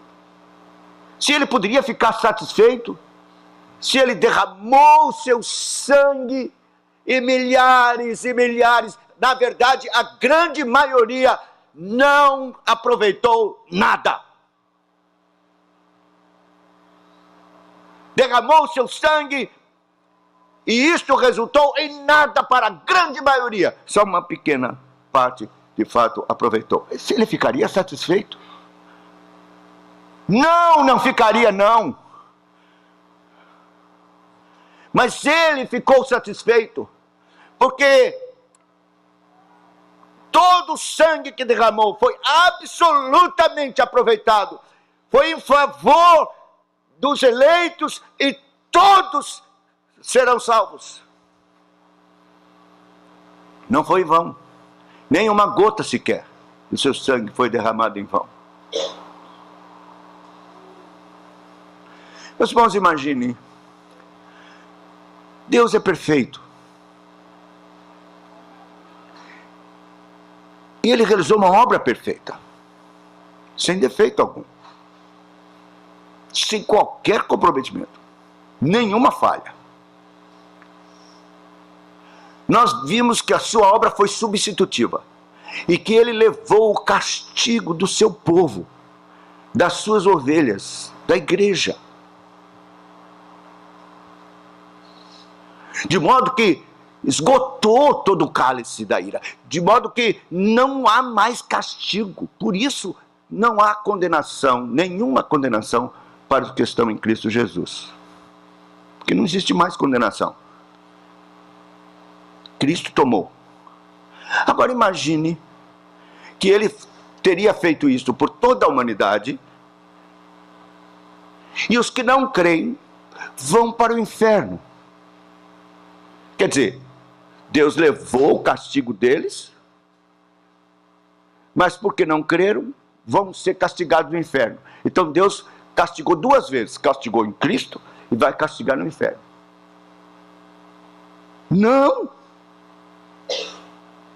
se ele poderia ficar satisfeito, se ele derramou seu sangue e milhares, na verdade a grande maioria não aproveitou nada. Derramou seu sangue e isto resultou em nada para a grande maioria. Só uma pequena parte, de fato, aproveitou. Ele ficaria satisfeito? Não ficaria não. Mas ele ficou satisfeito, porque todo o sangue que derramou foi absolutamente aproveitado. Foi em favor dos eleitos e todos serão salvos. Não foi em vão. Nem uma gota sequer do seu sangue foi derramado em vão. Meus irmãos, imaginem. Deus é perfeito. E ele realizou uma obra perfeita. Sem defeito algum. Sem qualquer comprometimento. Nenhuma falha. Nós vimos que a sua obra foi substitutiva. E que ele levou o castigo do seu povo. Das suas ovelhas. Da igreja. De modo que esgotou todo o cálice da ira. De modo que não há mais castigo. Por isso, não há condenação, nenhuma condenação para os que estão em Cristo Jesus. Porque não existe mais condenação. Cristo tomou. Agora imagine que ele teria feito isso por toda a humanidade e os que não creem vão para o inferno. Quer dizer, Deus levou o castigo deles, mas porque não creram, vão ser castigados no inferno. Então Deus castigou duas vezes, castigou em Cristo e vai castigar no inferno.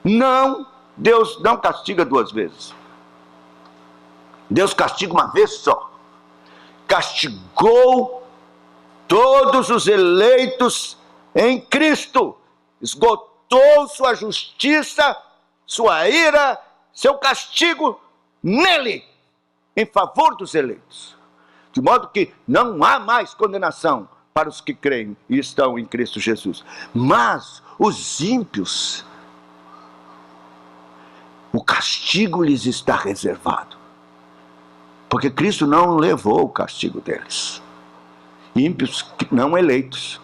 Não, Deus não castiga duas vezes. Deus castiga uma vez só. Castigou todos os eleitos em Cristo, esgotou sua justiça, sua ira, seu castigo nele, em favor dos eleitos. De modo que não há mais condenação para os que creem e estão em Cristo Jesus. Mas os ímpios, o castigo lhes está reservado. Porque Cristo não levou o castigo deles. Ímpios não eleitos.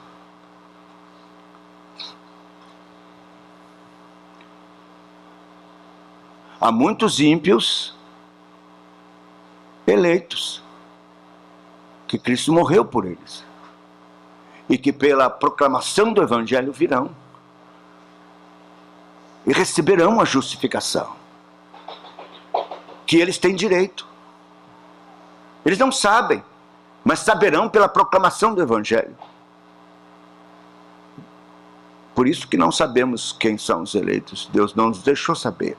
Há muitos ímpios eleitos, que Cristo morreu por eles, e que pela proclamação do Evangelho virão, e receberão a justificação, que eles têm direito. Eles não sabem, mas saberão pela proclamação do Evangelho. Por isso que não sabemos quem são os eleitos. Deus não nos deixou saber.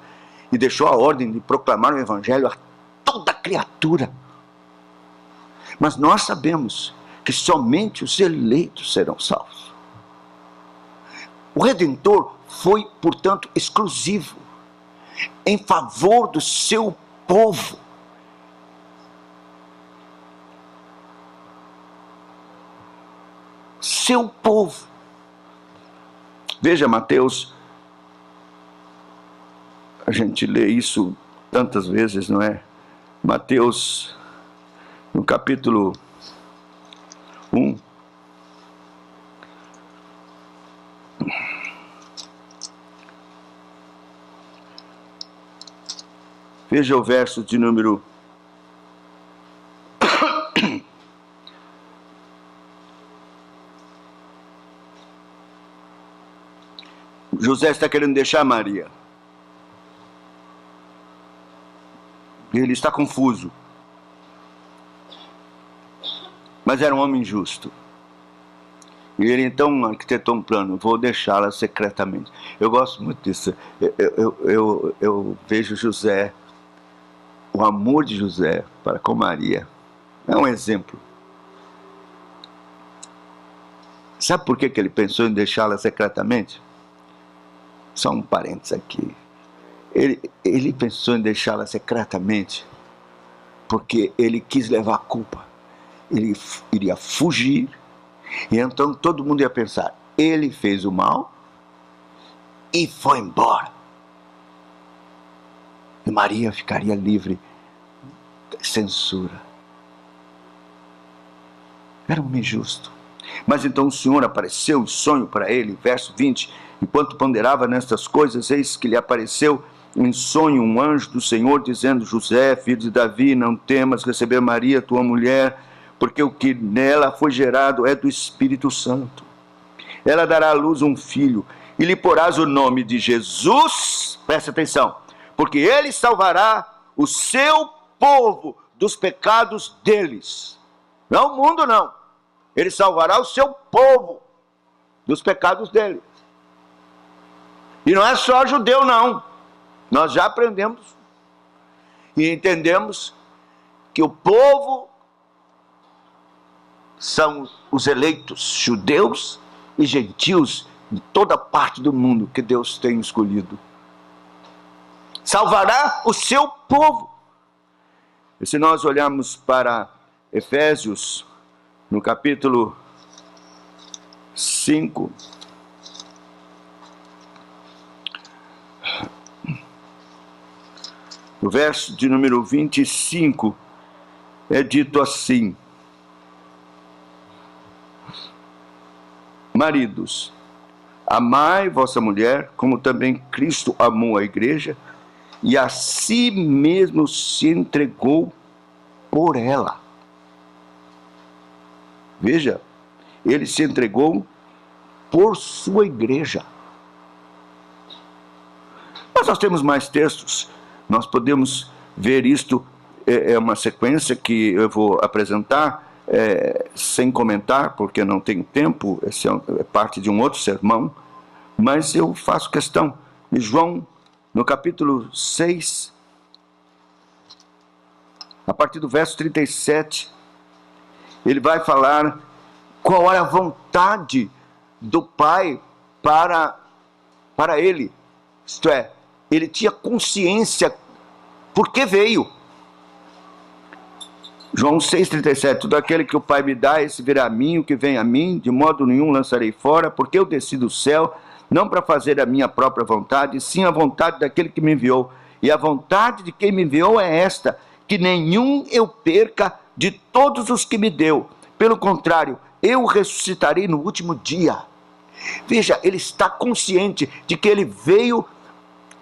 E deixou a ordem de proclamar o Evangelho a toda criatura. Mas nós sabemos que somente os eleitos serão salvos. O Redentor foi, portanto, exclusivo em favor do seu povo. Seu povo. Veja, Mateus. A gente lê isso tantas vezes, não é? Mateus, no capítulo 1. Veja o verso de número... José está querendo deixar Maria. Ele está confuso. Mas era um homem justo. E ele então arquitetou um plano: vou deixá-la secretamente. Eu gosto muito disso. Eu vejo José, o amor de José para com Maria. É um exemplo. Sabe por que ele pensou em deixá-la secretamente? Só um parênteses aqui. Ele pensou em deixá-la secretamente porque ele quis levar a culpa. Ele iria fugir, e então todo mundo ia pensar: ele fez o mal e foi embora. E Maria ficaria livre da censura. Era um homem justo. Mas então o Senhor apareceu em sonho para ele, verso 20: enquanto ponderava nestas coisas, eis que lhe apareceu em sonho um anjo do Senhor, dizendo: José, filho de Davi, não temas receber Maria, tua mulher, porque o que nela foi gerado é do Espírito Santo. Ela dará à luz um filho, e lhe porás o nome de Jesus, presta atenção, porque ele salvará o seu povo dos pecados deles. Não o mundo, não. Ele salvará o seu povo dos pecados deles. E não é só judeu, não. Nós já aprendemos e entendemos que o povo são os eleitos, judeus e gentios, de toda parte do mundo que Deus tem escolhido. Salvará o seu povo. E se nós olharmos para Efésios, no capítulo 5, no verso de número 25, é dito assim: maridos, amai vossa mulher, como também Cristo amou a igreja, e a si mesmo se entregou por ela. Veja, ele se entregou por sua igreja. Mas nós temos mais textos. Nós podemos ver isto, é uma sequência que eu vou apresentar sem comentar, porque não tenho tempo, esse é parte de um outro sermão, mas eu faço questão. E João, no capítulo 6, a partir do verso 37, ele vai falar qual era a vontade do Pai para ele. Isto é, ele tinha consciência por que veio. João 6,37: tudo aquele que o Pai me dá, esse virá a mim, o que vem a mim, de modo nenhum lançarei fora, porque eu desci do céu, não para fazer a minha própria vontade, sim a vontade daquele que me enviou. E a vontade de quem me enviou é esta, que nenhum eu perca de todos os que me deu. Pelo contrário, eu ressuscitarei no último dia. Veja, ele está consciente de que ele veio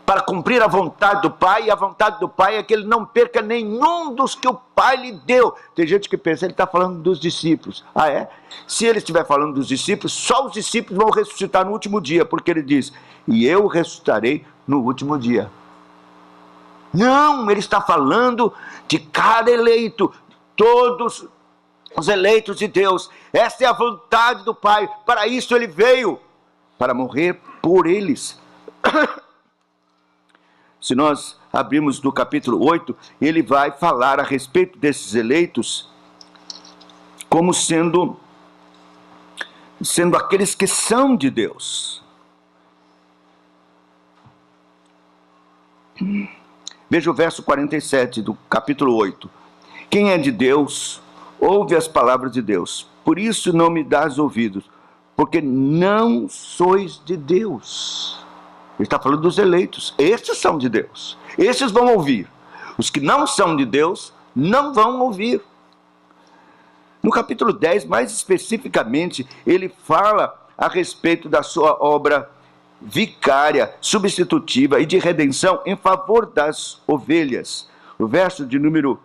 para cumprir a vontade do Pai, e a vontade do Pai é que ele não perca nenhum dos que o Pai lhe deu. Tem gente que pensa, ele está falando dos discípulos. Ah, é? Se ele estiver falando dos discípulos, só os discípulos vão ressuscitar no último dia, porque ele diz: e eu ressuscitarei no último dia. Não, ele está falando de cada eleito, todos os eleitos de Deus. Essa é a vontade do Pai. Para isso ele veio, para morrer por eles. Se nós abrirmos no capítulo 8, ele vai falar a respeito desses eleitos como sendo aqueles que são de Deus. Veja o verso 47 do capítulo 8. Quem é de Deus, ouve as palavras de Deus. Por isso não me dás ouvidos, porque não sois de Deus. Ele está falando dos eleitos. Estes são de Deus. Estes vão ouvir. Os que não são de Deus não vão ouvir. No capítulo 10, mais especificamente, ele fala a respeito da sua obra vicária, substitutiva e de redenção em favor das ovelhas. O verso de número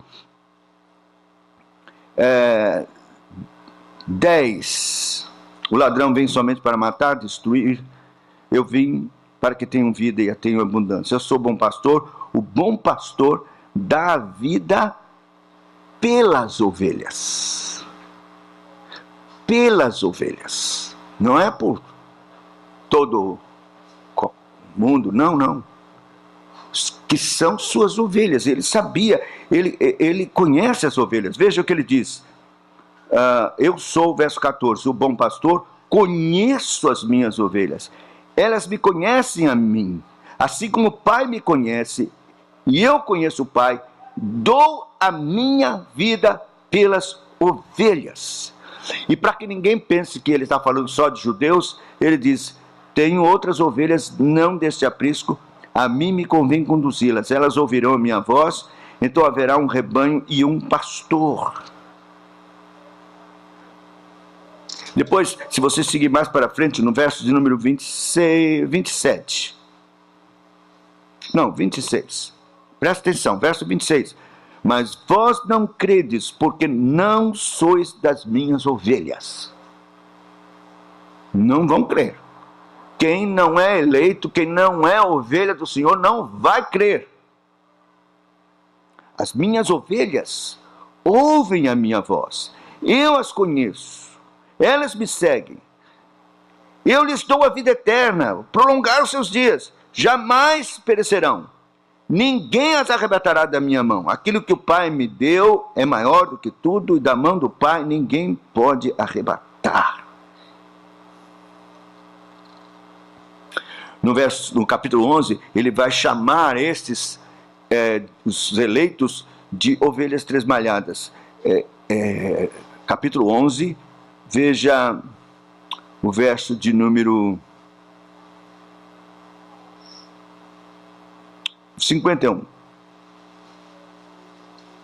10. O ladrão vem somente para matar, destruir. Eu vim para que tenham vida e a tenham abundância. Eu sou bom pastor. O bom pastor dá a vida pelas ovelhas. Pelas ovelhas. Não é por todo mundo, não. Que são suas ovelhas. Ele sabia, ele conhece as ovelhas. Veja o que ele diz. Eu sou, verso 14, o bom pastor, conheço as minhas ovelhas. Elas me conhecem a mim. Assim como o Pai me conhece, e eu conheço o Pai, dou a minha vida pelas ovelhas. E para que ninguém pense que ele está falando só de judeus, ele diz, tenho outras ovelhas não deste aprisco, a mim me convém conduzi-las, elas ouvirão a minha voz, então haverá um rebanho e um pastor. Depois, se você seguir mais para frente, no verso de número 27. Não, 26. Presta atenção, verso 26. Mas vós não credes, porque não sois das minhas ovelhas. Não vão crer. Quem não é eleito, quem não é ovelha do Senhor, não vai crer. As minhas ovelhas ouvem a minha voz. Eu as conheço. Elas me seguem. Eu lhes dou a vida eterna, prolongar os seus dias. Jamais perecerão. Ninguém as arrebatará da minha mão. Aquilo que o Pai me deu é maior do que tudo, e da mão do Pai ninguém pode arrebatar. No capítulo 11, ele vai chamar os eleitos de ovelhas tresmalhadas. Capítulo 11, veja o verso de número 51.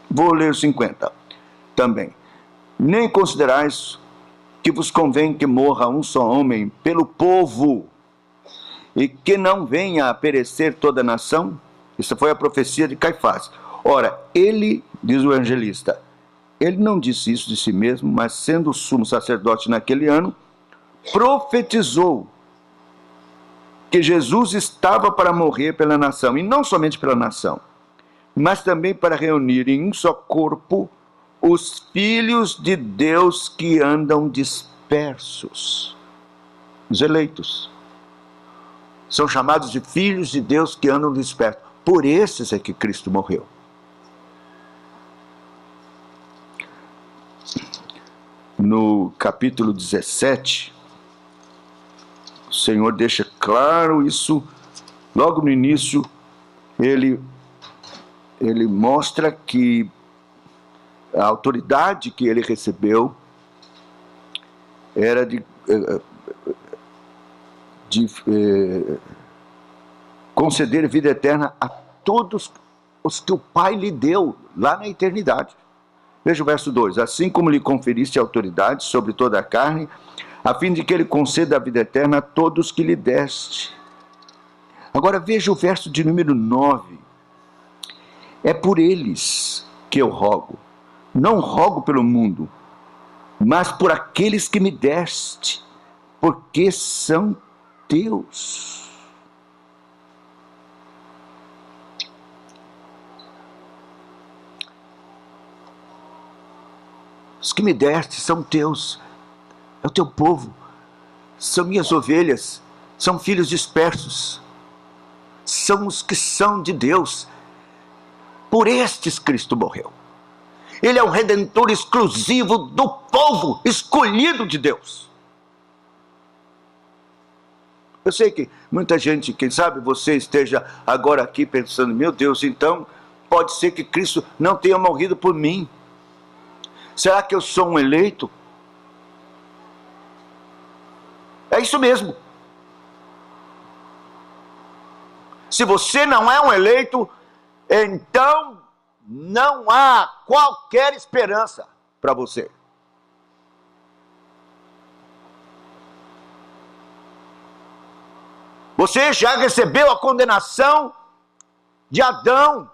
Vou ler o 50 também. Nem considerais que vos convém que morra um só homem pelo povo, e que não venha a perecer toda a nação? Isso foi a profecia de Caifás. Ora, ele, diz o evangelista, ele não disse isso de si mesmo, mas sendo sumo sacerdote naquele ano, profetizou que Jesus estava para morrer pela nação, e não somente pela nação, mas também para reunir em um só corpo os filhos de Deus que andam dispersos. Os eleitos são chamados de filhos de Deus que andam dispersos. Por esses é que Cristo morreu. No capítulo 17, o Senhor deixa claro isso. Logo no início, ele mostra que a autoridade que ele recebeu era de conceder vida eterna a todos os que o Pai lhe deu lá na eternidade. Veja o verso 2. Assim como lhe conferiste autoridade sobre toda a carne, a fim de que ele conceda a vida eterna a todos que lhe deste. Agora veja o verso de número 9. É por eles que eu rogo. Não rogo pelo mundo, mas por aqueles que me deste, porque são teus. Os que me deste são teus, é o teu povo, são minhas ovelhas, são filhos dispersos, são os que são de Deus. Por estes Cristo morreu. Ele é o redentor exclusivo do povo escolhido de Deus. Eu sei que muita gente, quem sabe você esteja agora aqui pensando, meu Deus, então pode ser que Cristo não tenha morrido por mim. Será que eu sou um eleito? É isso mesmo. Se você não é um eleito, então não há qualquer esperança para você. Você já recebeu a condenação de Adão.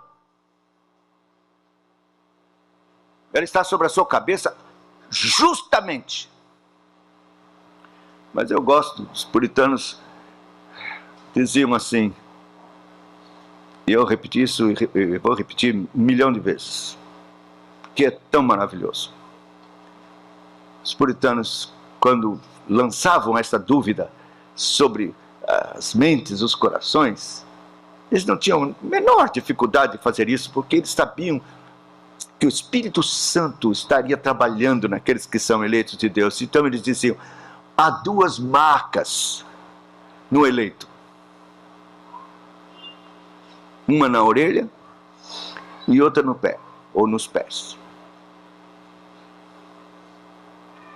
Ela está sobre a sua cabeça justamente. Mas eu gosto, os puritanos diziam assim, e eu repeti isso e vou repetir 1 milhão de vezes, que é tão maravilhoso. Os puritanos quando lançavam essa dúvida sobre as mentes, os corações, eles não tinham a menor dificuldade de fazer isso, porque eles sabiam que o Espírito Santo estaria trabalhando naqueles que são eleitos de Deus. Então eles diziam: há duas marcas no eleito, uma na orelha e outra no pé, ou nos pés.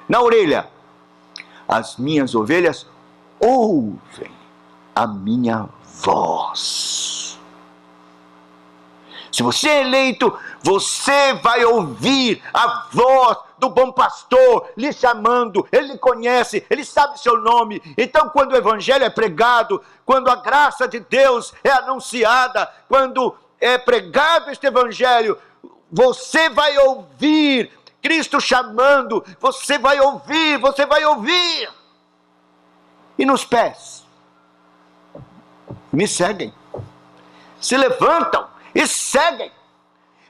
Na orelha, as minhas ovelhas ouvem a minha voz. Se você é eleito, você vai ouvir a voz do bom pastor lhe chamando. Ele lhe conhece, ele sabe seu nome. Então, quando o evangelho é pregado, quando a graça de Deus é anunciada, quando é pregado este evangelho, você vai ouvir Cristo chamando, você vai ouvir, você vai ouvir. E nos pés, me seguem, se levantam e seguem,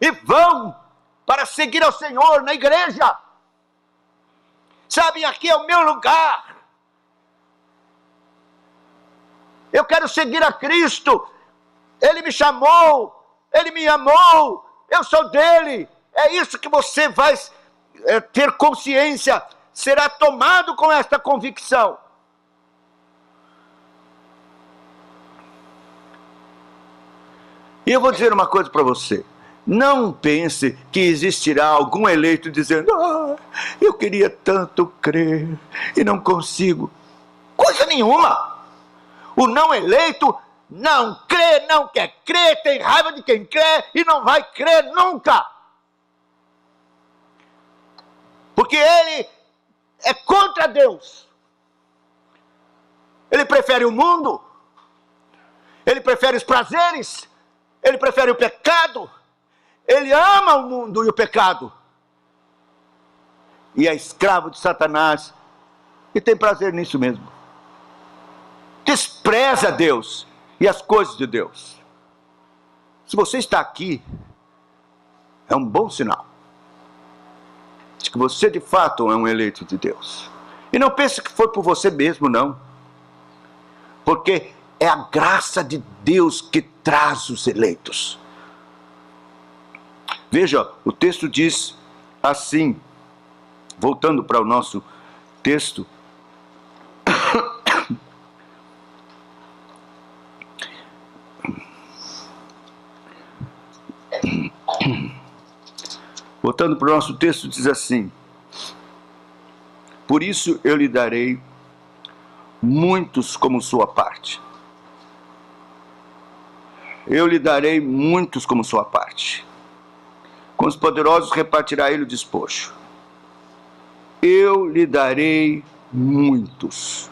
e vão para seguir ao Senhor na igreja. Sabe, aqui é o meu lugar. Eu quero seguir a Cristo. Ele me chamou, Ele me amou, eu sou dele. É isso que você vai ter consciência, será tomado com esta convicção. E eu vou dizer uma coisa para você: não pense que existirá algum eleito dizendo: eu queria tanto crer e não consigo. Coisa nenhuma. O não eleito não crê, não quer crer, tem raiva de quem crê e não vai crer nunca. Porque ele é contra Deus. Ele prefere o mundo, ele prefere os prazeres, ele prefere o pecado, ele ama o mundo e o pecado. E é escravo de Satanás e tem prazer nisso mesmo. Despreza Deus e as coisas de Deus. Se você está aqui, é um bom sinal de que você de fato é um eleito de Deus. E não pense que foi por você mesmo, não. Porque é a graça de Deus que traz os eleitos. Veja, o texto diz assim, voltando para o nosso texto. Voltando para o nosso texto, diz assim: por isso eu lhe darei muitos como sua parte. Eu lhe darei muitos como sua parte. Com os poderosos repartirá ele o despojo. Eu lhe darei muitos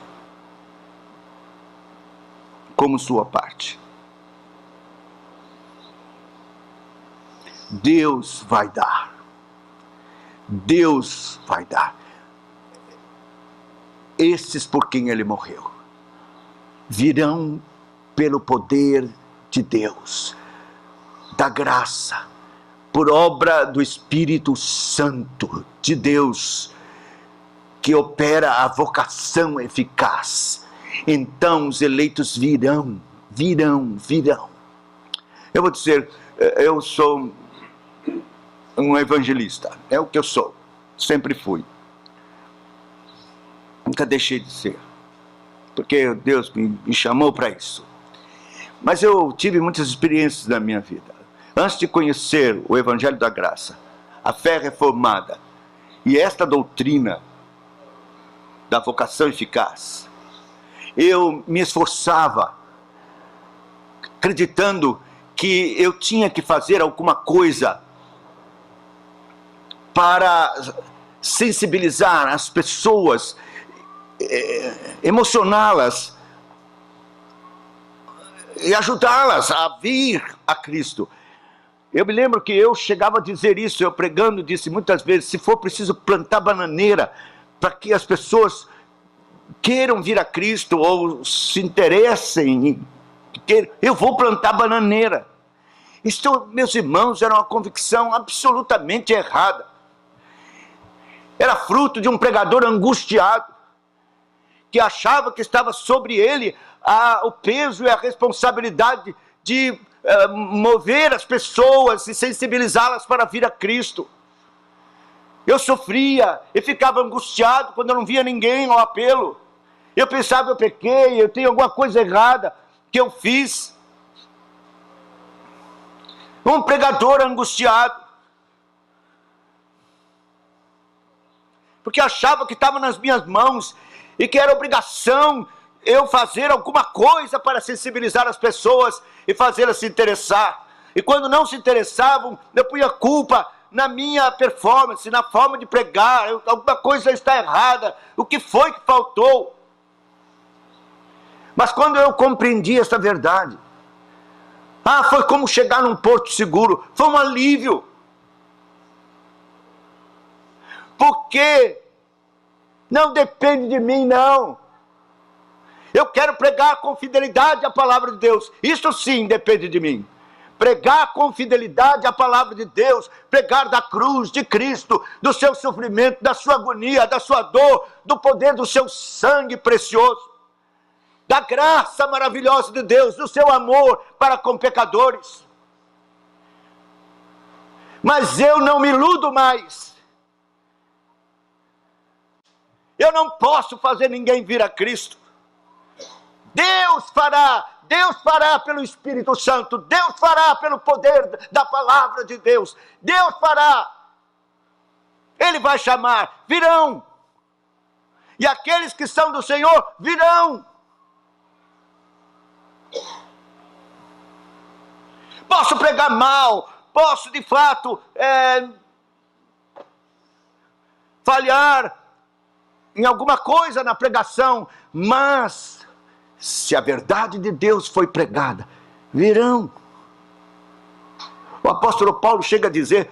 como sua parte. Deus vai dar. Deus vai dar. Esses por quem ele morreu virão pelo poder de Deus, da graça, por obra do Espírito Santo de Deus, que opera a vocação eficaz. Então os eleitos virão. Eu vou dizer, eu sou um evangelista, é o que eu sou, sempre fui. Nunca deixei de ser, porque Deus me chamou para isso. Mas eu tive muitas experiências na minha vida. Antes de conhecer o Evangelho da Graça, a fé reformada e esta doutrina da vocação eficaz, eu me esforçava, acreditando que eu tinha que fazer alguma coisa para sensibilizar as pessoas, emocioná-las e ajudá-las a vir a Cristo. Eu me lembro que eu chegava a dizer isso, eu pregando disse muitas vezes: se for preciso plantar bananeira para que as pessoas queiram vir a Cristo ou se interessem, eu vou plantar bananeira. Isso, meus irmãos, era uma convicção absolutamente errada. Era fruto de um pregador angustiado. que achava que estava sobre ele o peso e a responsabilidade de mover as pessoas e sensibilizá-las para vir a Cristo. Eu sofria e ficava angustiado quando eu não via ninguém ao apelo. Eu pensava, eu pequei, eu tenho alguma coisa errada que eu fiz. Um pregador angustiado, porque achava que estava nas minhas mãos e que era obrigação eu fazer alguma coisa para sensibilizar as pessoas e fazê-las se interessar. E quando não se interessavam, eu punha culpa na minha performance, na forma de pregar. Alguma coisa está errada, o que foi que faltou? Mas quando eu compreendi essa verdade, foi como chegar num porto seguro, foi um alívio. Porque não depende de mim, não. Eu quero pregar com fidelidade a palavra de Deus. Isso sim depende de mim. Pregar com fidelidade a palavra de Deus, pregar da cruz de Cristo, do seu sofrimento, da sua agonia, da sua dor, do poder do seu sangue precioso, da graça maravilhosa de Deus, do seu amor para com pecadores. Mas eu não me iludo mais. Eu não posso fazer ninguém vir a Cristo. Deus fará pelo Espírito Santo, Deus fará pelo poder da palavra de Deus, Deus fará. Ele vai chamar, virão. E aqueles que são do Senhor virão. Posso pregar mal, posso de fato falhar em alguma coisa na pregação, mas se a verdade de Deus foi pregada, virão. O apóstolo Paulo chega a dizer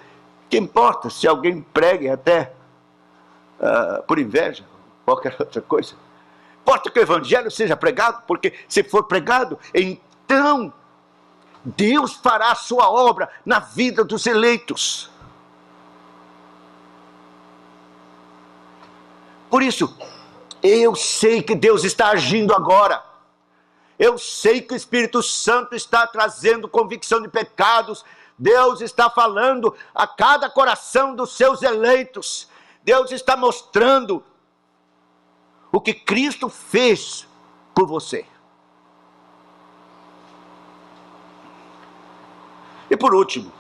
que importa se alguém pregue até por inveja, qualquer outra coisa. Importa que o evangelho seja pregado, porque se for pregado, então Deus fará a sua obra na vida dos eleitos. Por isso, eu sei que Deus está agindo agora. Eu sei que o Espírito Santo está trazendo convicção de pecados. Deus está falando a cada coração dos seus eleitos. Deus está mostrando o que Cristo fez por você. E por último,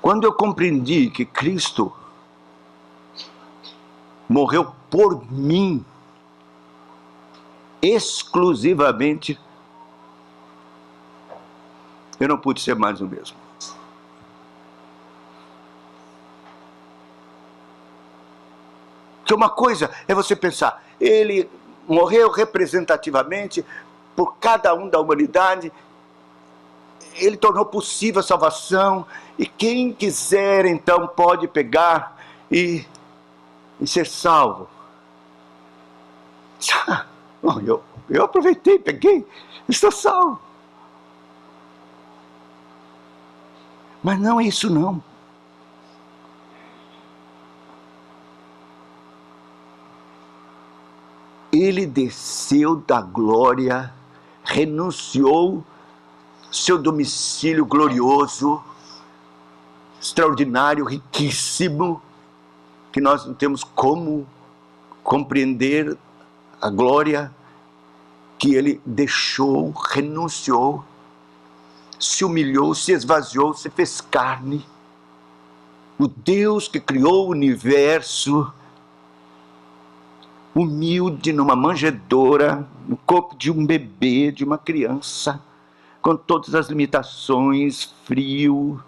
quando eu compreendi que Cristo morreu por mim, exclusivamente, eu não pude ser mais o mesmo. Porque uma coisa é você pensar, ele morreu representativamente por cada um da humanidade, ele tornou possível a salvação, e quem quiser então pode pegar e ser salvo. Bom, eu aproveitei, peguei, estou salvo. Mas não é isso não. Ele desceu da glória, renunciou seu domicílio glorioso, extraordinário, riquíssimo, que nós não temos como compreender a glória que ele deixou, renunciou, se humilhou, se esvaziou, se fez carne. O Deus que criou o universo, humilde numa manjedoura, no corpo de um bebê, de uma criança, com todas as limitações, frio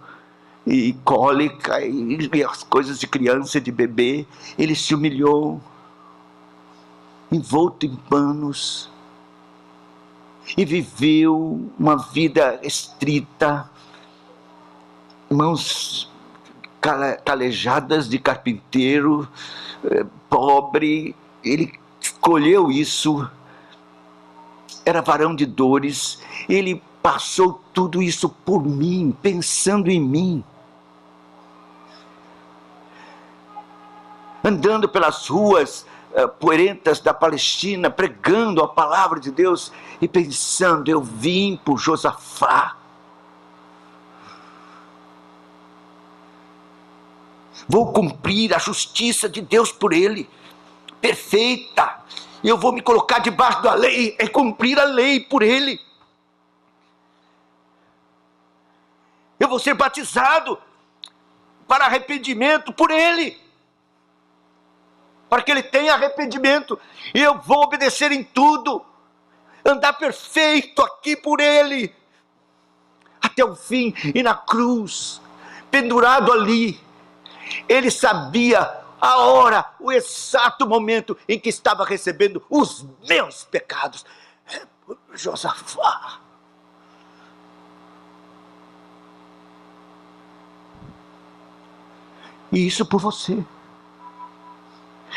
e cólica e as coisas de criança e de bebê, ele se humilhou, envolto em panos, e viveu uma vida restrita, mãos calejadas de carpinteiro, pobre. Ele escolheu isso, era varão de dores, ele passou tudo isso por mim, pensando em mim. andando pelas ruas poerentas da Palestina, pregando a palavra de Deus e pensando: eu vim por Josafá. Vou cumprir a justiça de Deus por ele, perfeita. Eu vou me colocar debaixo da lei, é cumprir a lei por ele. Eu vou ser batizado para arrependimento por ele, para que ele tenha arrependimento. E eu vou obedecer em tudo, andar perfeito aqui por ele, até o fim. E na cruz, pendurado ali, ele sabia a hora, o exato momento em que estava recebendo os meus pecados. Josafá. E isso por você.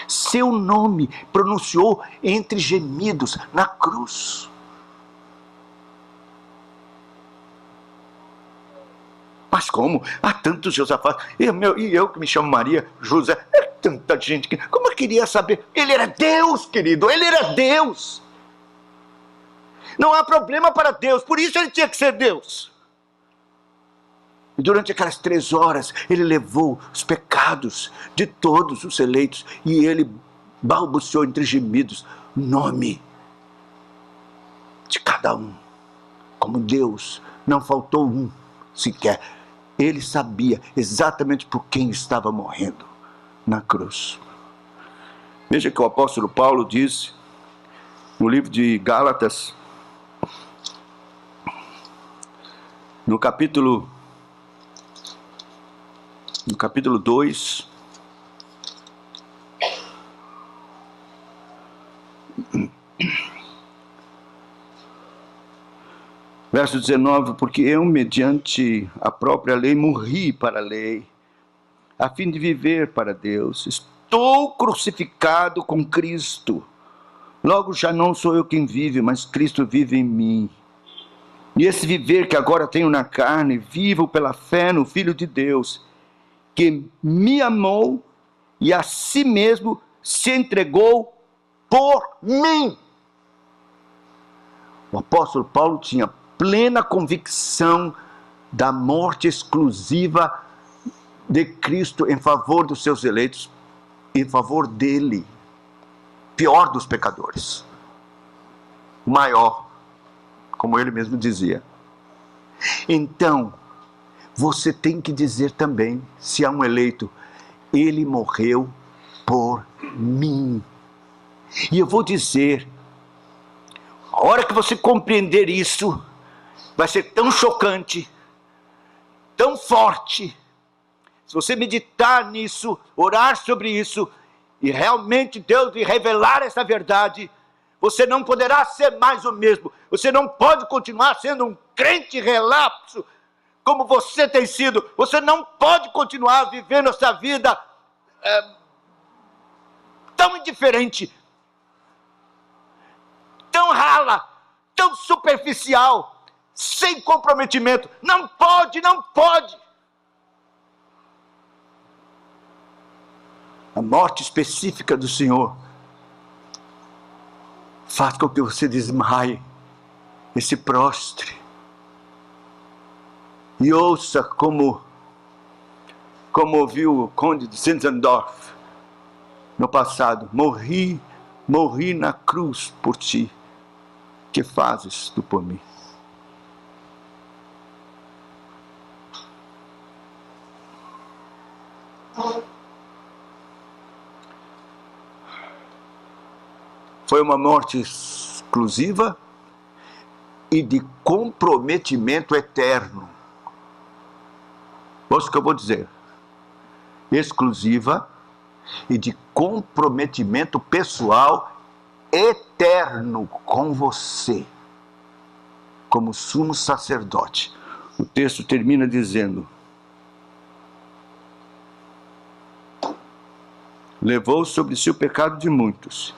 Seu nome pronunciou entre gemidos na cruz. Mas como? Há tantos Josafá. E eu que me chamo Maria, José. É tanta gente que... Como eu queria saber? Ele era Deus, querido. Ele era Deus. Não há problema para Deus. Por isso ele tinha que ser Deus. E durante aquelas 3 horas, ele levou os pecados de todos os eleitos. E ele balbuciou entre gemidos o nome de cada um. Como Deus, não faltou um sequer. Ele sabia exatamente por quem estava morrendo na cruz. Veja que o apóstolo Paulo diz no livro de Gálatas, no capítulo 2, verso 19, porque eu, mediante a própria lei, morri para a lei, a fim de viver para Deus. Estou crucificado com Cristo. Logo já não sou eu quem vive, mas Cristo vive em mim. E esse viver que agora tenho na carne, vivo pela fé no Filho de Deus, que me amou e a si mesmo se entregou por mim. O apóstolo Paulo tinha plena convicção da morte exclusiva de Cristo em favor dos seus eleitos, em favor dele, pior dos pecadores, maior, como ele mesmo dizia. Então, você tem que dizer também, se há um eleito: ele morreu por mim. E eu vou dizer, a hora que você compreender isso, vai ser tão chocante, tão forte. Se você meditar nisso, orar sobre isso, e realmente Deus lhe revelar essa verdade, você não poderá ser mais o mesmo. Você não pode continuar sendo um crente relapso, como você tem sido. Você não pode continuar vivendo essa vida tão indiferente, tão rala, tão superficial, sem comprometimento. Não pode, não pode. A morte específica do Senhor faz com que você desmaie e se prostre. E ouça como ouviu o conde de Zinzendorf no passado: morri na cruz por ti, que fazes tu por mim? Foi uma morte exclusiva e de comprometimento eterno. Ouça o que eu vou dizer: exclusiva e de comprometimento pessoal eterno com você, como sumo sacerdote. O texto termina dizendo: levou sobre si o pecado de muitos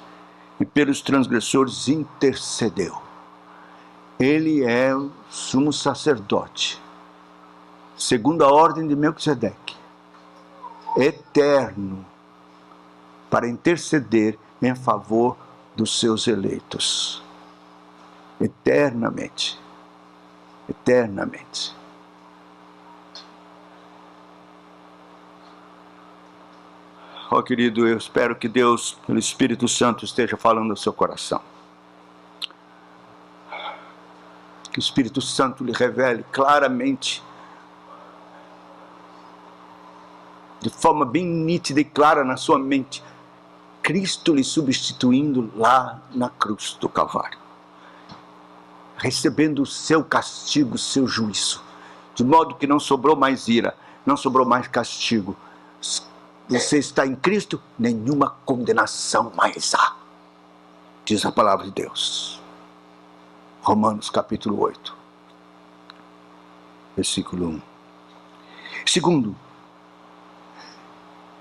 e pelos transgressores intercedeu. Ele é o sumo sacerdote, segundo a ordem de Melquisedeque, eterno, para interceder em favor dos seus eleitos. Eternamente. Eternamente. Ó querido, eu espero que Deus, pelo Espírito Santo, esteja falando ao seu coração. Que o Espírito Santo lhe revele claramente, de forma bem nítida e clara na sua mente, Cristo lhe substituindo lá na cruz do Calvário, recebendo o seu castigo, o seu juízo, de modo que não sobrou mais ira, não sobrou mais castigo. Você está em Cristo, nenhuma condenação mais há, diz a palavra de Deus. Romanos capítulo 8, versículo 1. Segundo,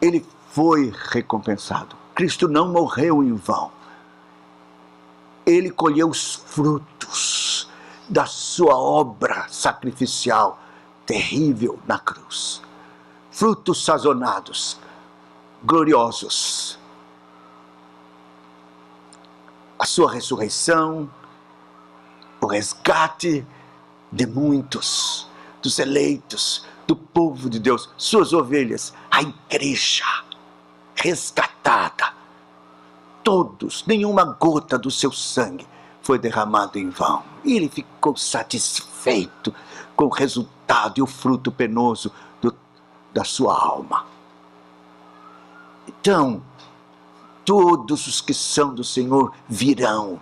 ele foi recompensado. Cristo não morreu em vão. Ele colheu os frutos da sua obra sacrificial terrível na cruz. Frutos sazonados, gloriosos. A sua ressurreição, o resgate de muitos, dos eleitos, do povo de Deus, suas ovelhas, a igreja resgatada. Todos, nenhuma gota do seu sangue foi derramado em vão. E ele ficou satisfeito com o resultado e o fruto penoso da sua alma. Então, todos os que são do Senhor virão.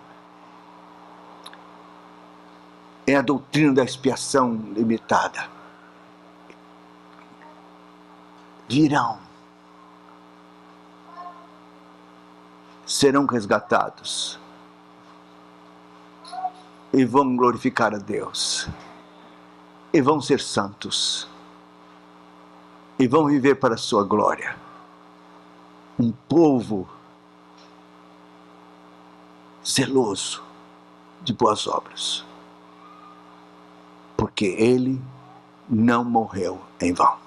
É a doutrina da expiação limitada. Virão. Serão resgatados. E vão glorificar a Deus. E vão ser santos. E vão viver para a sua glória. Um povo zeloso de boas obras. Porque ele não morreu em vão.